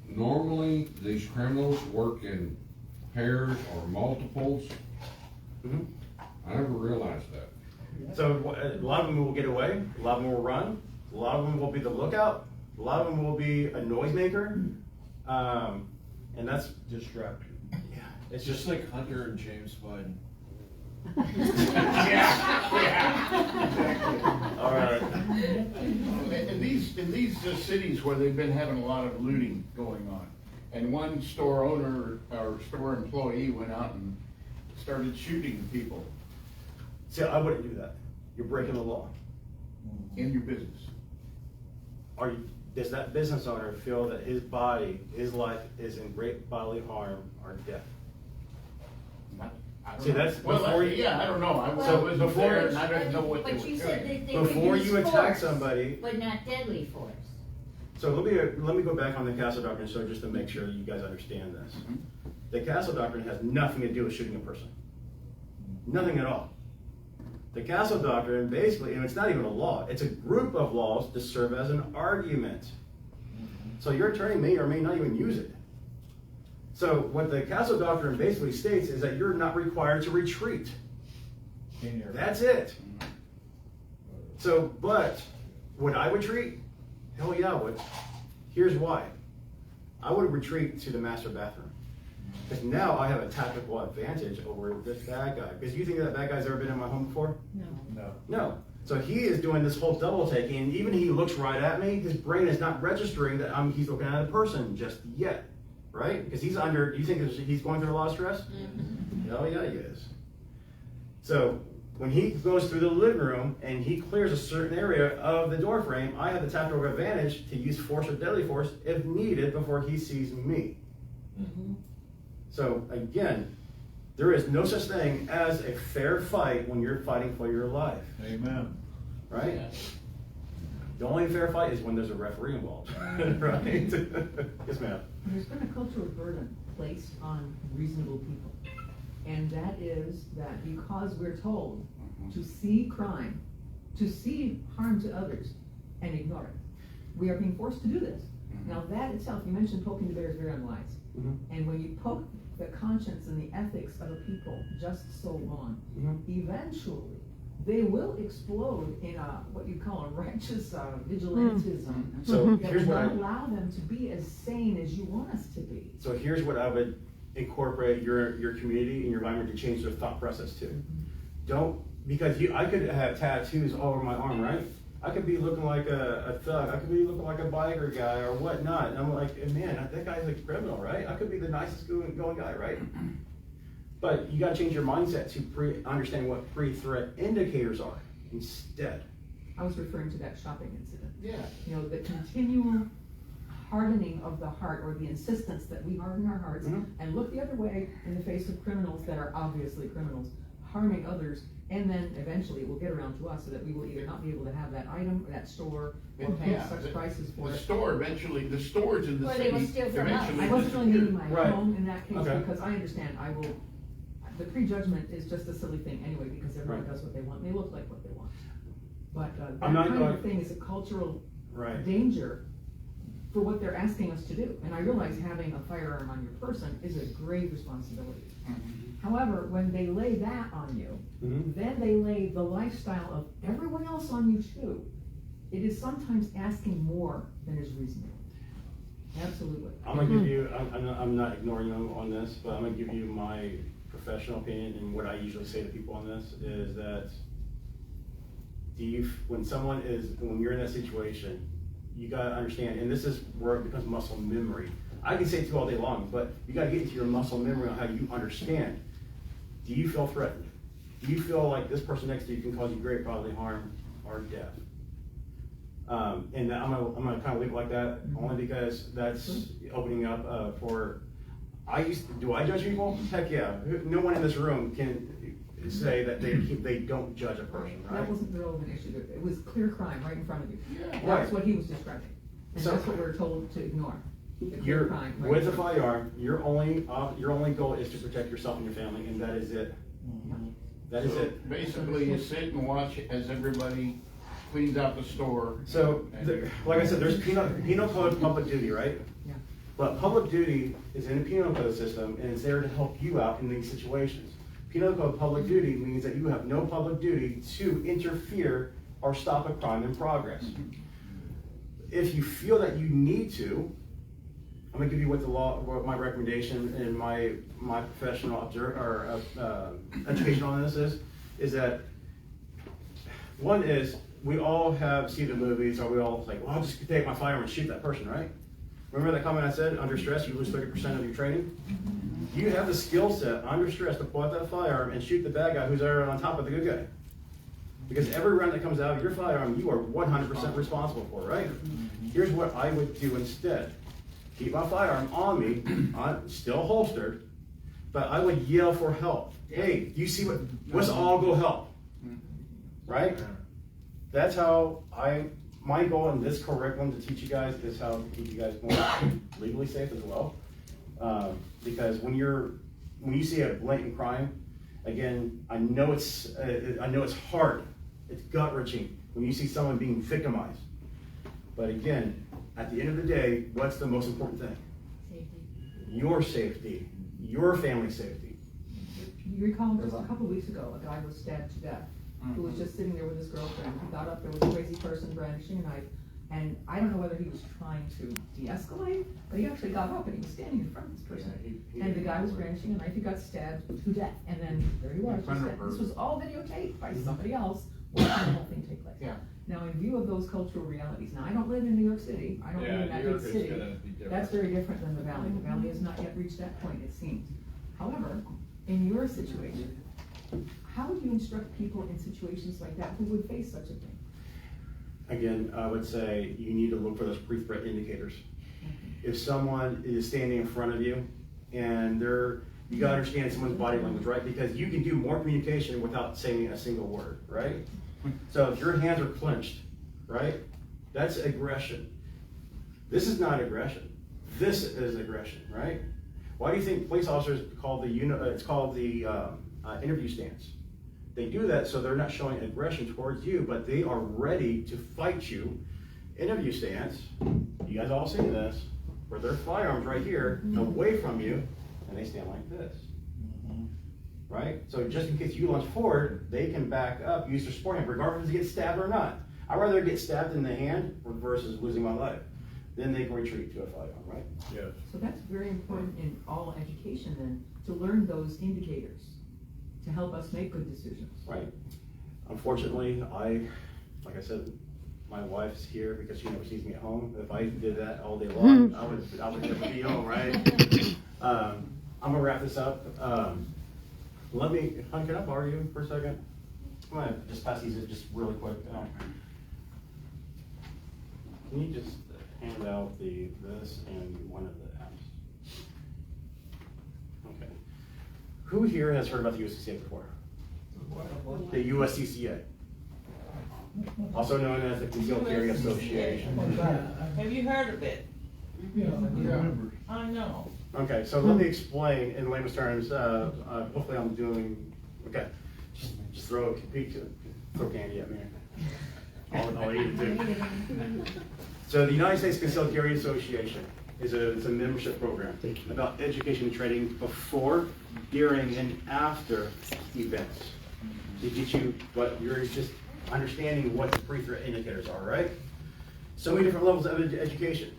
normally these criminals work in pairs or multiples. Mhm. I never realized that. So a lot of them will get away, a lot of them will run, a lot of them will be the lookout, a lot of them will be a noisemaker, and that's, Distract you. yeah, It's just like Hunter and James Biden. all right. In these cities where they've been having a lot of looting going on, and one store owner or store employee went out and started shooting people See, I wouldn't do that. You're breaking the law. in your business. Does that business owner feel that his body, his life is in great bodily harm or death? I don't See, know. that's Well, before you- yeah, I don't know. I So wasn't before- there and I don't know what they were But you said doing. that they could Before use you attack force, somebody- but not deadly force. So let me go back on the Castle Doctrine, so just to make sure you guys understand this. The Castle Doctrine has nothing to do with shooting a person. Nothing at all. The Castle Doctrine basically, and it's not even a law, it's a group of laws to serve as an argument. So your attorney may or may not even use it. So what the Castle Doctrine basically states is that you're not required to retreat. That's it. So, but would I retreat? Hell yeah, I would. Here's why. I would retreat to the master bathroom. Because now I have a tactical advantage over this bad guy. Because you think that bad guy's ever been in my home before? No. No. So he is doing this whole double taking, and even he looks right at me, his brain is not registering that he's looking at a person just yet. Right? Because he's under, you think he's going through a lot of stress? Hell yeah, he is. So when he goes through the living room and he clears a certain area of the door frame, I have the tactical advantage to use force or deadly force if needed before he sees me. So again, there is no such thing as a fair fight when you're fighting for your life, Amen. right? The only fair fight is when there's a referee involved, right? Yes, ma'am. There's been a cultural burden placed on reasonable people. And that is that because we're told to see crime, to see harm to others, and ignore it, we are being forced to do this. Now that itself, you mentioned poking the bear is very unwise. And when you poke the conscience and the ethics of a people just so long, eventually they will explode in a, what you call a righteous vigilantism. So That here's will what not allow them to be as sane as you want us to be. So here's what I would incorporate your community and your environment to change their thought process to. Don't, because I could have tattoos all over my arm, right? I could be looking like a thug, I could be looking like a biker guy or whatnot, and I'm like, man, that guy's a criminal, right? I could be the nicest going guy, right? But you gotta change your mindset to understand what pre-threat indicators are instead. I was referring to that shopping incident. Yeah. You know, the continual hardening of the heart, or the insistence that we harden our hearts Mhm. and look the other way in the face of criminals that are obviously criminals, harming others, and then eventually it will get around to us so that we will either not be able to have that item or that store or pay Yeah, such prices for The it. store eventually, the stores in the Or city they will steal from us. eventually I wasn't really meaning my Right. home in that case, Okay. because I understand, the prejudgment is just a silly thing anyway, because everyone Right. does what they want, and they look like what they want. But, that I'm not kind of going- thing is a cultural Right. danger for what they're asking us to do. And I realize having a firearm on your person is a grave responsibility. However, when they lay that on you, Mhm. then they lay the lifestyle of everyone else on you too. It is sometimes asking more than is reasonable. Absolutely. I'm gonna give you, I'm not ignoring you on this, but I'm gonna give you my professional opinion, and what I usually say to people on this is that when you're in that situation, you gotta understand, and this is where it becomes muscle memory. I can say it to you all day long, but you gotta get into your muscle memory on how you understand. Do you feel threatened? Do you feel like this person next to you can cause you great bodily harm or death? And I'm gonna kind of leave it like that, only because that's opening up for. Do I judge people? Heck yeah. No one in this room can say that they don't judge a person, right? That wasn't the relevant issue. It was clear crime right in front of you. Yeah. That's Right. what he was describing. And So- that's what we're told to ignore. The clear You're, crime right with in a front of you. firearm, your only goal is to protect yourself and your family, and that is it. That is So it. basically, you sit and watch as everybody cleans out the store. So, like I said, there's penal code public duty, right? Yeah. But public duty is in the penal code system, and it's there to help you out in these situations. Penal code public duty means that you have no public duty to interfere or stop a crime in progress. If you feel that you need to, I'm gonna give you what my recommendation and my professional education on this is that one is we all see the movies, or we all like, well, I'll just take my firearm and shoot that person, right? Remember that comment I said, under stress, you lose 30% of your training? Do you have the skill set under stress to pull out that firearm and shoot the bad guy who's there on top of the good guy? Because every round that comes out of your firearm, you are 100% responsible for, right? Here's what I would do instead. Keep my firearm on me, still holstered, but I would yell for help. Hey, do you see let's all go help, right? That's how my goal in this curriculum to teach you guys is how to keep you guys more legally safe as well. Because when you see a blatant crime, again, I know it's hard, it's gut wrenching when you see someone being victimized. But again, at the end of the day, what's the most important thing? Safety. Your safety, your family's safety. You recall just a couple of weeks ago, a guy was stabbed to death, who was just sitting there with his girlfriend. He got up, there was a crazy person brandishing a knife, and I don't know whether he was trying to de-escalate, but he actually got up and he was standing in front of this person. And the guy was brandishing a knife, he got stabbed to death, and then there he was. In front of her. This was all videotaped by somebody else watching the whole thing take place. Yeah. Now, in view of those cultural realities, now I don't live in New York City, I don't live in that big city. That's very different than the Valley. The Valley has not yet reached that point, it seems. However, in your situation, how would you instruct people in situations like that who would face such a thing? Again, I would say you need to look for those pre-threat indicators. If someone is standing in front of you and you gotta understand someone's body language, right? Because you can do more communication without saying a single word, right? So if your hands are clenched, right? That's aggression. This is not aggression. This is aggression, right? Why do you think police officers call it's called the interview stance? They do that so they're not showing aggression towards you, but they are ready to fight you. Interview stance, you guys all seen this, where their firearms right here, away from you, and they stand like this. Right? So just in case you lunge forward, they can back up, use their sport hand, regardless if they get stabbed or not. I'd rather get stabbed in the hand versus losing my life. Then they can retreat to a firearm, right? Yes. So that's very important in all education then, to learn those indicators, to help us make good decisions. Right. Unfortunately, like I said, my wife's here because she never sees me at home. If I did that all day long, I would never be home, right? I'm gonna wrap this up. Let me, hon, can I borrow you for a second? I'm gonna just pass these just really quick. Can you just hand out this and one of the apps? Okay. Who here has heard about the USCCA before? The USCCA. Also known as the Concealed Carry Association. Have you heard of it? Yeah. I know. Okay, so let me explain in layman's terms. Hopefully I'm doing, okay. Just throw candy at me. I'll eat it too. So the United States Concealed Carry Association is a membership program about education and training before, during, and after events. To get you, but you're just understanding what the pre-threat indicators are, right? So many different levels of education.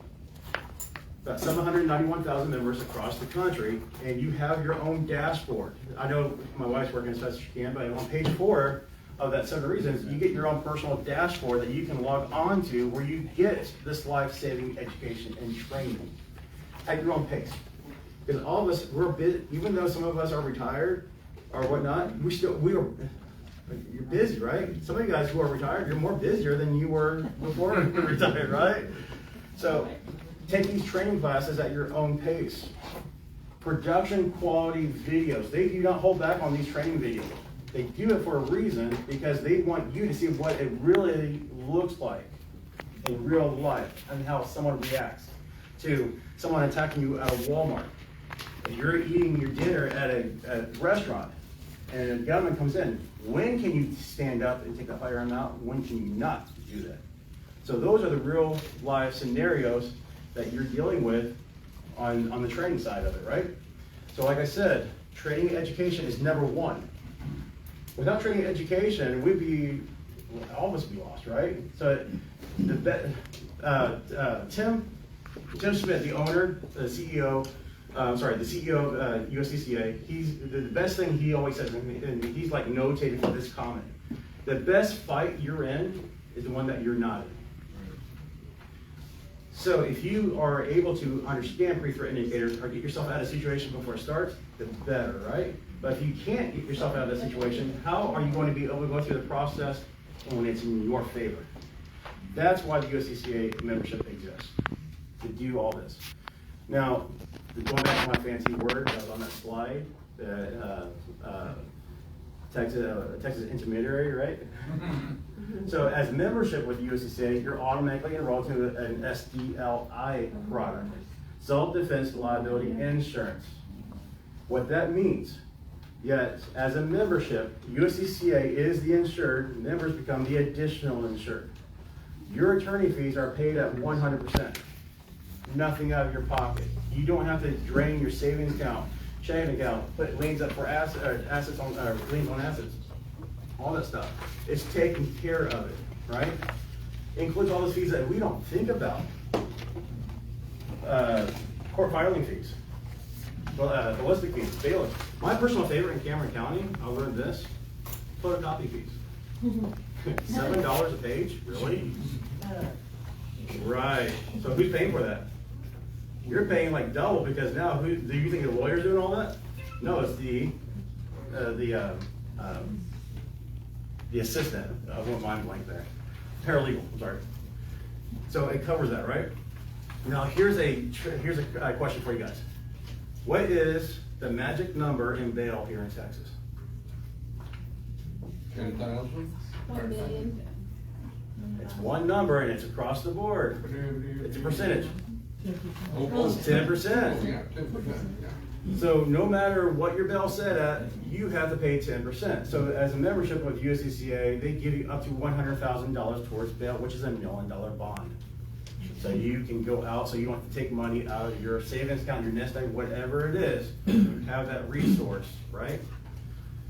About 791,000 members across the country, and you have your own dashboard. I know my wife's working as fast as she can, but on page 4 of that 7 reasons, you get your own personal dashboard that you can log on to where you get this life-saving education and training at your own pace. Because all of us, we're busy, even though some of us are retired or whatnot, you're busy, right? Some of you guys who are retired, you're more busier than you were before you were retired, right? So take these training classes at your own pace. Production quality videos. They do not hold back on these training videos. They do it for a reason because they want you to see what it really looks like in real life and how someone reacts to someone attacking you at a Walmart. If you're eating your dinner at a restaurant and a gunman comes in, when can you stand up and take the firearm out? When can you not do that? So those are the real life scenarios that you're dealing with on the training side of it, right? So like I said, training education is number one. Without training education, all of us would be lost, right? So Tim Smith, the owner, the CEO of USCCA, the best thing he always says, and he's like notated for this comment, the best fight you're in is the one that you're not in. So if you are able to understand pre-threat indicators or get yourself out of a situation before it starts, the better, right? But if you can't get yourself out of that situation, how are you going to be able to go through the process when it's in your favor? That's why the USCCA membership exists, to do all this. Now, going back to my fancy word that was on that slide, Texas intermediary, right? So as membership with USCCA, you're automatically enrolled to an SDLI product, self-defense liability insurance. What that means, yet as a membership, USCCA is the insured, members become the additional insured. Your attorney fees are paid at 100%, nothing out of your pocket. You don't have to drain your savings account, checking account, put liens up for liens on assets, all that stuff. It's taking care of it, right? It includes all those fees that we don't think about. Court filing fees, ballistic fees, bailiff. My personal favorite in Cameron County, I learned this, photocopy fees. $7 a page, really? Right, so who's paying for that? You're paying like double because now do you think the lawyer's doing all that? No, it's the assistant. I won't mind blank there. Paralegal. I'm sorry. So it covers that, right? Now here's a question for you guys. What is the magic number in bail here in Texas? 10,000? 1 million. It's one number and it's across the board. It's a percentage. Oh, It's 10%. yeah, 10%, yeah. So no matter what your bail set at, you have to pay 10%. So as a membership with USCCA, they give you up to $100,000 towards bail, which is $1 million bond. So you can go out, so you don't have to take money out of your savings account, your nest egg, whatever it is. You have that resource, right?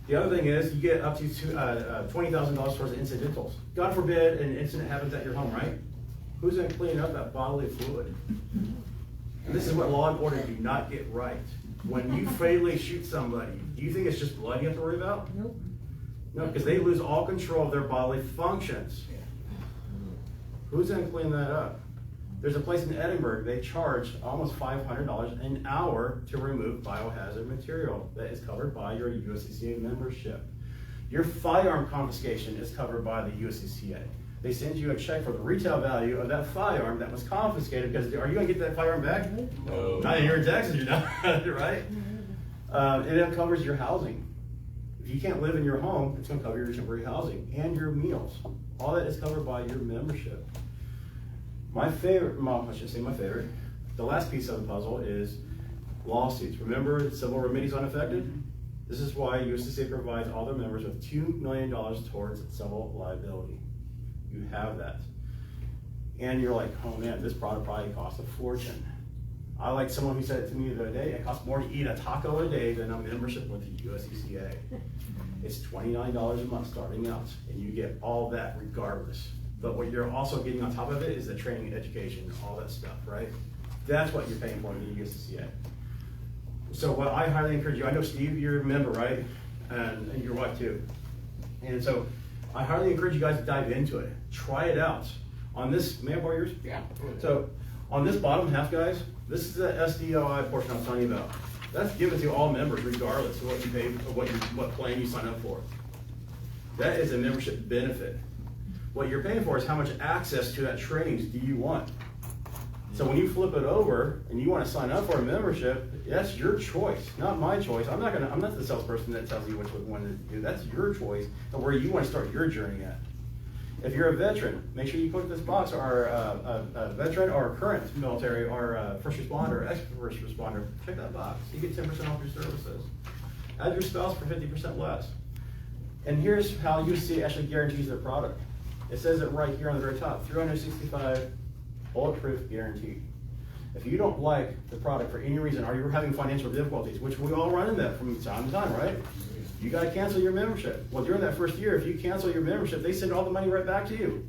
The other thing is you get up to $20,000 towards incidentals. God forbid an incident happens at your home, right? Who's going to clean up that bodily fluid? And this is what law and order do not get right. When you fatally shoot somebody, do you think it's just blood you have to worry about? Nope. No, because they lose all control of their bodily functions. Who's gonna clean that up? There's a place in Edinburgh, they charge almost $500 an hour to remove biohazard material that is covered by your USCCA membership. Your firearm confiscation is covered by the USCCA. They send you a check for the retail value of that firearm that was confiscated, because are you gonna get that firearm back? No. Not in your taxes, you're not, right? It covers your housing. If you can't live in your home, it's gonna cover your temporary housing and your meals. All that is covered by your membership. My favorite, well, I should say my favorite, the last piece of the puzzle is lawsuits. Remember civil remedies unaffected? This is why USCCA provides all their members with $2 million towards civil liability. You have that. And you're like, oh man, this product probably costs a fortune. I like someone who said it to me the other day, it costs more to eat a taco a day than a membership with the USCCA. It's $29 a month starting out, and you get all that regardless. But what you're also getting on top of it is the training and education, all that stuff, right? That's what you're paying for in the USCCA. So what I highly encourage you, I know Steve, you're a member, right? And your wife too. And so I highly encourage you guys to dive into it. Try it out. On this, may I borrow yours? Yeah. So on this bottom half, guys, this is the SDLI portion I was telling you about. That's given to all members regardless of what you pay, of what plan you sign up for. That is a membership benefit. What you're paying for is how much access to that trainings do you want. So when you flip it over and you want to sign up for a membership, that's your choice, not my choice. I'm not the salesperson that tells you which one to do. That's your choice and where you want to start your journey at. If you're a veteran, make sure you click this box, or a veteran or a current military or first responder, ex-first responder, check that box. You get 10% off your services. Add your spouse for 50% less. And here's how USC actually guarantees their product. It says it right here on the very top, 365 bulletproof guarantee. If you don't like the product for any reason, or you're having financial difficulties, which we all run into that from time to time, right? You gotta cancel your membership. Well, during that first year, if you cancel your membership, they send all the money right back to you.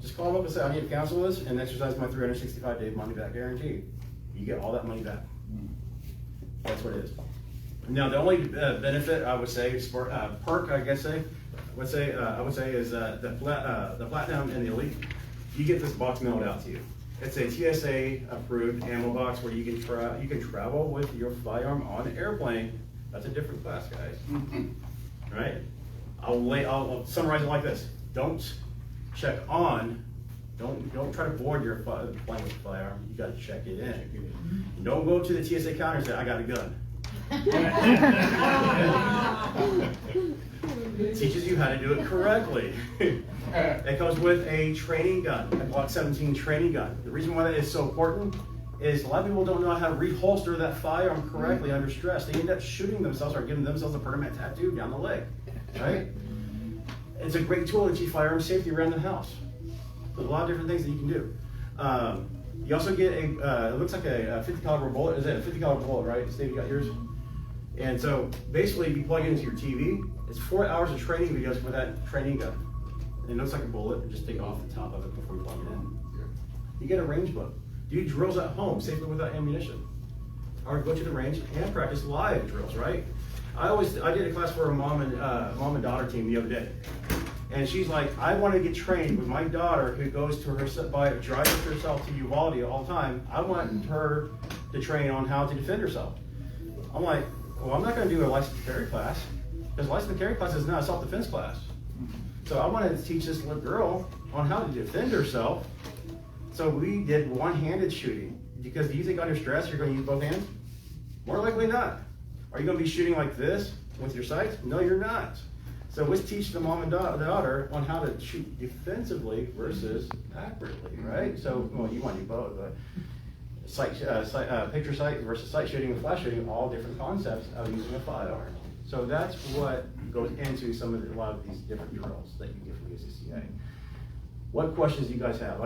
Just call them up and say, I need to cancel this and exercise my 365-day money back guarantee. You get all that money back. That's what it is. Now, the only benefit I would say, perk, I guess I would say is the platinum and the elite. You get this box mailed out to you. It's a TSA approved ammo box where you can travel with your firearm on an airplane. That's a different class, guys. Right? I'll summarize it like this. Don't check on. Don't try to board your plane with a firearm. You got to check it in. And don't go to the TSA counter and say, I got a gun. It teaches you how to do it correctly. It comes with a training gun, a Glock 17 training gun. The reason why that is so important is a lot of people don't know how to reholster that firearm correctly under stress. They end up shooting themselves or giving themselves a permanent tattoo down the leg, right? It's a great tool to teach firearm safety around the house. There's a lot of different things that you can do. You also get it looks like a 50 caliber bullet. Is it a 50 caliber bullet, right? Steve, you got yours? And so basically you plug it into your TV. It's 4 hours of training videos with that training gun. And it looks like a bullet, and just take off the top of it before you plug it in. You get a range book. Do drills at home safely without ammunition. Or go to the range and practice live drills, right? I did a class for a mom and daughter team the other day. And she's like, I want to get trained with my daughter who goes to drives herself to Uvalde all the time. I want her to train on how to defend herself. I'm like, well, I'm not going to do a licensed carry class, because licensed carry class is not a self-defense class. So I wanted to teach this little girl on how to defend herself. So we did one-handed shooting. Because do you think under stress you're going to use both hands? More likely not. Are you going to be shooting like this with your sights? No, you're not. So let's teach the mom and daughter on how to shoot defensively versus accurately, right? So, well, you want to do both, but picture sight versus sight shooting and flash shooting, all different concepts of using a firearm. So that's what goes into a lot of these different drills that you get from USCCA. What questions do you guys have?